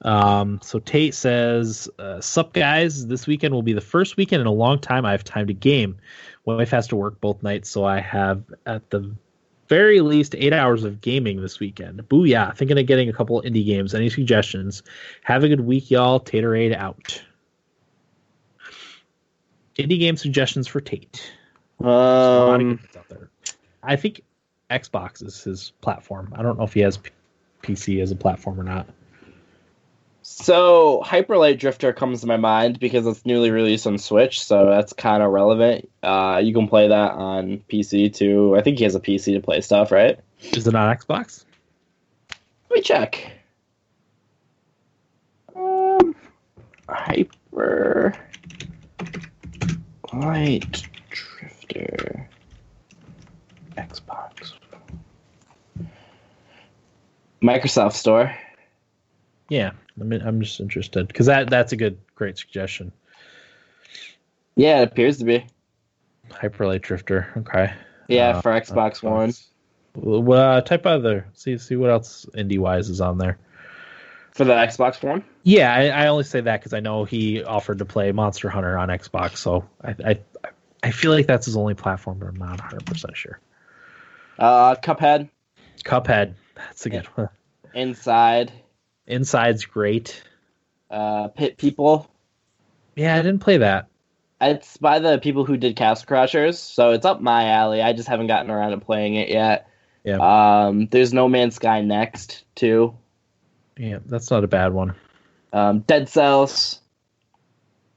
So Tate says, "Sup guys, this weekend will be the first weekend in a long time I have time to game. My wife has to work both nights, so I have at the very least 8 hours of gaming this weekend. Booyah! Thinking of getting a couple indie games. Any suggestions? Have a good week, y'all. Taterade out." Indie game suggestions for Tate. There's a lot of games out there. I think Xbox is his platform. I don't know if he has PC as a platform or not. So Hyper Light Drifter comes to my mind because it's newly released on Switch, so that's kind of relevant. You can play that on PC too. I think he has a PC to play stuff, right? Is it on Xbox? Let me check. Hyper Light Drifter Xbox. Microsoft Store. Yeah, I'm just interested because that's a great suggestion. Yeah, it appears to be. Hyper Light Drifter. Okay. Yeah, for Xbox One. Well, type other. See what else indie wise is on there. For the Xbox One? Yeah, I only say that because I know he offered to play Monster Hunter on Xbox, so I feel like that's his only platform, but I'm not 100% sure. Cuphead. That's a good one. Inside's great. Pit People. Yeah, I didn't play that. It's by the people who did Castle Crashers, so it's up my alley. I just haven't gotten around to playing it yet. Yeah. There's No Man's Sky Next, too. Yeah, that's not a bad one. Dead Cells.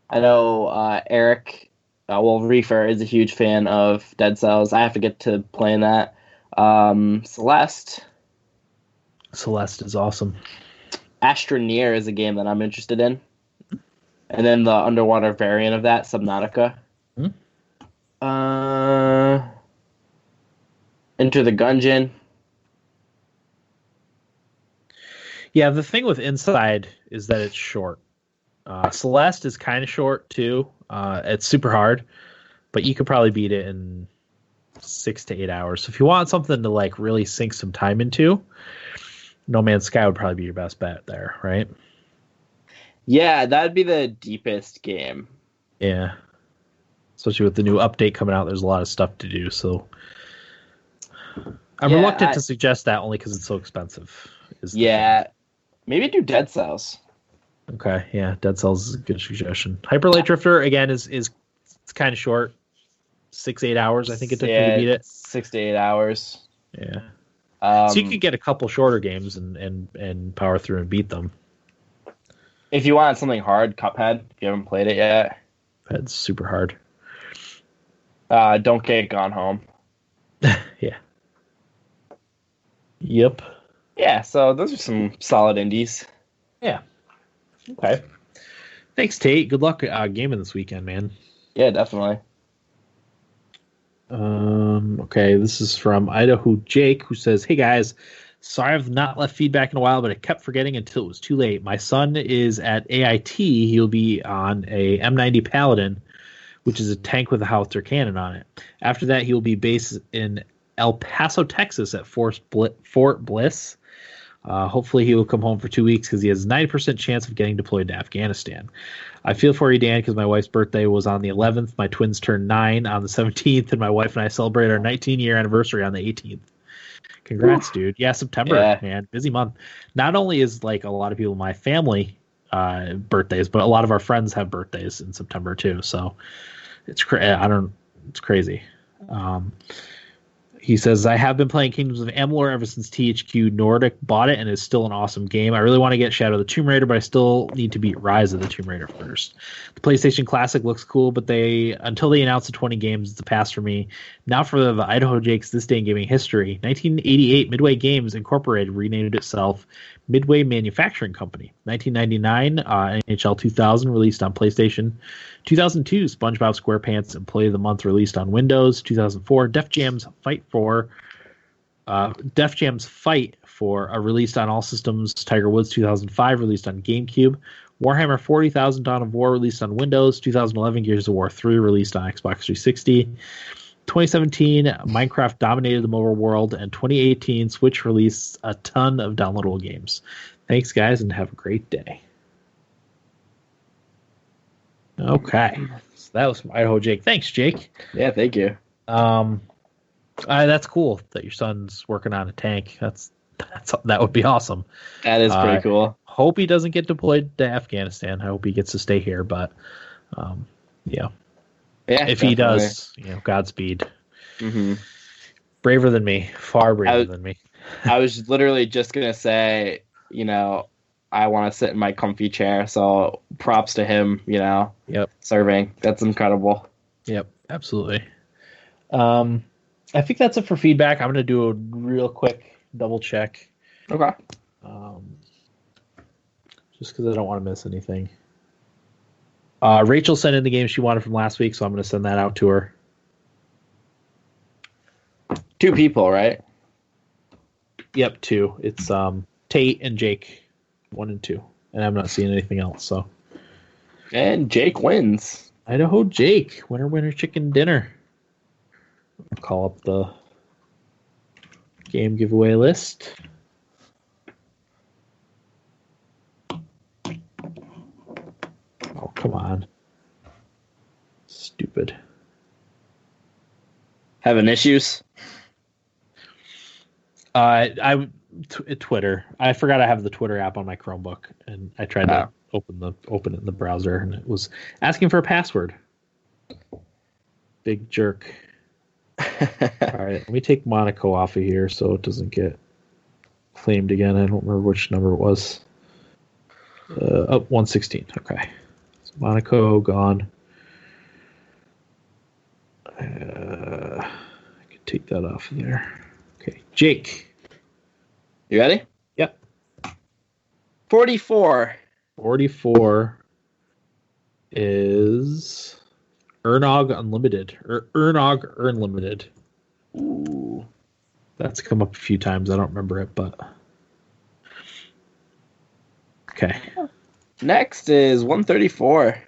I know Eric, Reefer is a huge fan of Dead Cells. I have to get to playing that. Celeste is awesome. Astroneer is a game that I'm interested in. And then the underwater variant of that, Subnautica. Enter the Gungeon. Yeah, the thing with Inside is that it's short. Celeste is kind of short too. It's super hard, but you could probably beat it in 6 to 8 hours. So if you want something to like really sink some time into, No Man's Sky would probably be your best bet there, right? Yeah, that'd be the deepest game. Yeah. Especially with the new update coming out, there's a lot of stuff to do. So I'm reluctant to suggest that only because it's so expensive. Maybe do Dead Cells. Okay, yeah, Dead Cells is a good suggestion. Hyper Light Drifter, again, is it's kind of short. 6-8 hours, I think it took me to beat it. 6 to 8 hours. Yeah. So you could get a couple shorter games and power through and beat them. If you want something hard, Cuphead, if you haven't played it yet. Cuphead's super hard. Don't Get Gone Home. Yeah. Yep. Yeah, so those are some solid indies. Yeah. Okay. Thanks, Tate. Good luck gaming this weekend, man. Yeah, definitely. Okay, this is from Idaho Jake, who says, "Hey guys, sorry I've not left feedback in a while, but I kept forgetting until it was too late. My son is at AIT. He'll be on a M90 Paladin, which is a tank with a howitzer cannon on it. After that, he will be based in El Paso, Texas at Fort Bliss. Hopefully he will come home for 2 weeks because he has a 90% chance of getting deployed to Afghanistan. I feel for you, Dan, because my wife's birthday was on the 11th. My twins turned 9 on the 17th, and my wife and I celebrate our 19-year anniversary on the 18th. Congrats, dude. Yeah, September, man. Busy month. Not only is like a lot of people in my family birthdays, but a lot of our friends have birthdays in September too. So it's crazy. He says, I have been playing Kingdoms of Amalur ever since THQ Nordic bought it, and it's still an awesome game. I really want to get Shadow of the Tomb Raider, but I still need to beat Rise of the Tomb Raider first. The PlayStation Classic looks cool, but until they announce the 20 games, it's a pass for me. Now for the Idaho Jakes This Day in Gaming History. 1988, Midway Games Incorporated renamed itself Midway Manufacturing Company. 1999, NHL 2000 released on PlayStation. 2002, SpongeBob SquarePants Employee of the Month released on Windows. 2004, Def Jam's Fight released on all systems. Tiger Woods 2005 released on GameCube. Warhammer 40,000 Dawn of War released on Windows. 2011 Gears of War 3 released on Xbox 360. 2017 Minecraft dominated the mobile world, and 2018 Switch released a ton of downloadable games. Thanks, guys, and have a great day. Okay, so that was from Idaho Jake. Thanks, Jake. Yeah, thank you. That's cool that your son's working on a tank. That would be awesome. That is pretty cool. Hope he doesn't get deployed to Afghanistan. I hope he gets to stay here, but yeah. Yeah, if definitely. He does, Godspeed. Mm-hmm. Braver than me, far braver than me. I was literally just gonna say, I want to sit in my comfy chair. So props to him. Yep. Serving. That's incredible. Yep, absolutely. I think that's it for feedback. I'm gonna do a real quick double check. Okay. Just because I don't want to miss anything. Rachel sent in the game she wanted from last week, so I'm going to send that out to her. 2 people, right? Yep, 2. It's Tate and Jake, 1 and 2, and I'm not seeing anything else. So, and Jake wins. Idaho Jake, winner chicken dinner. I'll call up the game giveaway list. Oh, come on. Stupid. Having issues? Twitter. I forgot I have the Twitter app on my Chromebook, and I tried to open it in the browser, and it was asking for a password. Big jerk. All right, let me take Monaco off of here so it doesn't get claimed again. I don't remember which number it was. 116. Okay. Monaco gone. I can take that off of there. Okay, Jake. You ready? Yep. 44. 44 is Ernog Unlimited. Or Ernog Unlimited. Ooh. That's come up a few times. I don't remember it, but... Okay. Next is 134.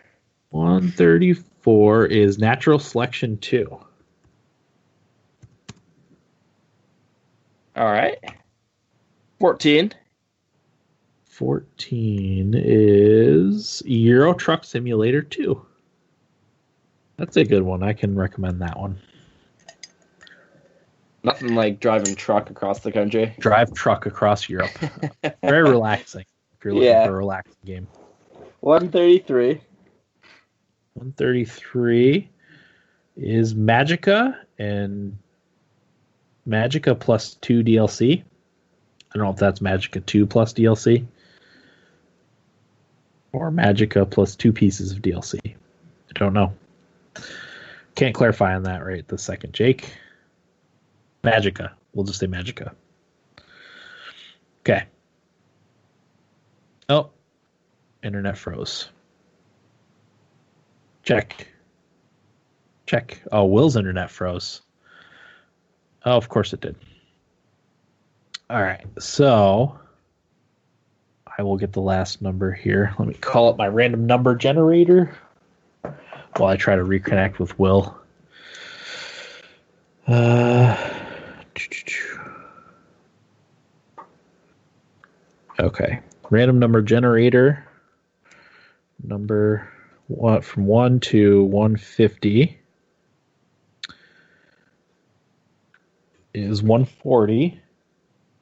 134 is Natural Selection 2. All right. 14. 14 is Euro Truck Simulator 2. That's a good one. I can recommend that one. Nothing like driving truck across the country. Drive truck across Europe. Very relaxing if you're looking for a relaxing game. 133. 133 is Magica and Magica plus 2 DLC. I don't know if that's Magica 2 plus DLC or Magica plus 2 pieces of DLC. I don't know. Can't clarify on that right this second. Jake? Magica. We'll just say Magica. Okay. Oh. Internet froze. Check. Oh, Will's internet froze. Oh, of course it did. All right, so I will get the last number here. Let me call up my random number generator while I try to reconnect with Will. Okay, random number generator. Number from 1 to 150 is 140,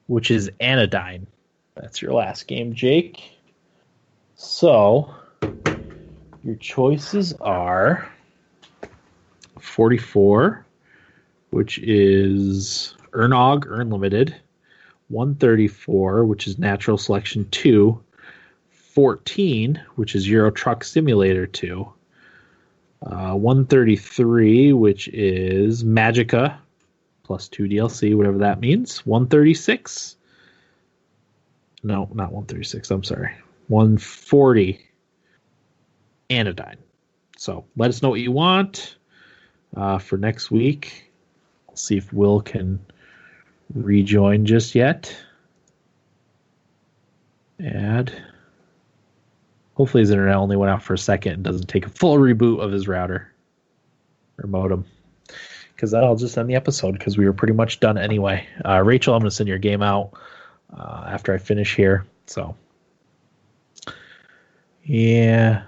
which is Anodyne. That's your last game, Jake. So your choices are 44, which is Ernog Unlimited, 134, which is Natural Selection 2, 14, which is Euro Truck Simulator 2, 133, which is Magica plus 2 DLC, whatever that means, 136. No, not 136. I'm sorry. 140 Anodyne. So let us know what you want for next week. We'll see if Will can rejoin just yet. Add. Hopefully his internet only went out for a second and doesn't take a full reboot of his router or modem. Because that'll just end the episode because we were pretty much done anyway. Rachel, I'm going to send your game out after I finish here. So, yeah,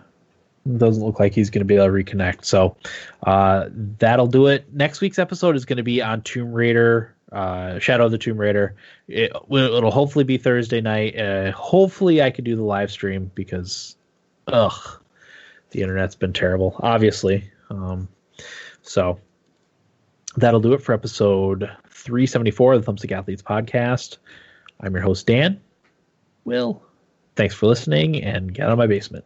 it doesn't look like he's going to be able to reconnect. So that'll do it. Next week's episode is going to be on Tomb Raider, Shadow of the Tomb Raider. It'll hopefully be Thursday night. Hopefully I could do the live stream because, the internet's been terrible, obviously. So that'll do it for episode 374 of the Thumbstick Athletes podcast. I'm your host, Dan. Will, thanks for listening, and get out of my basement.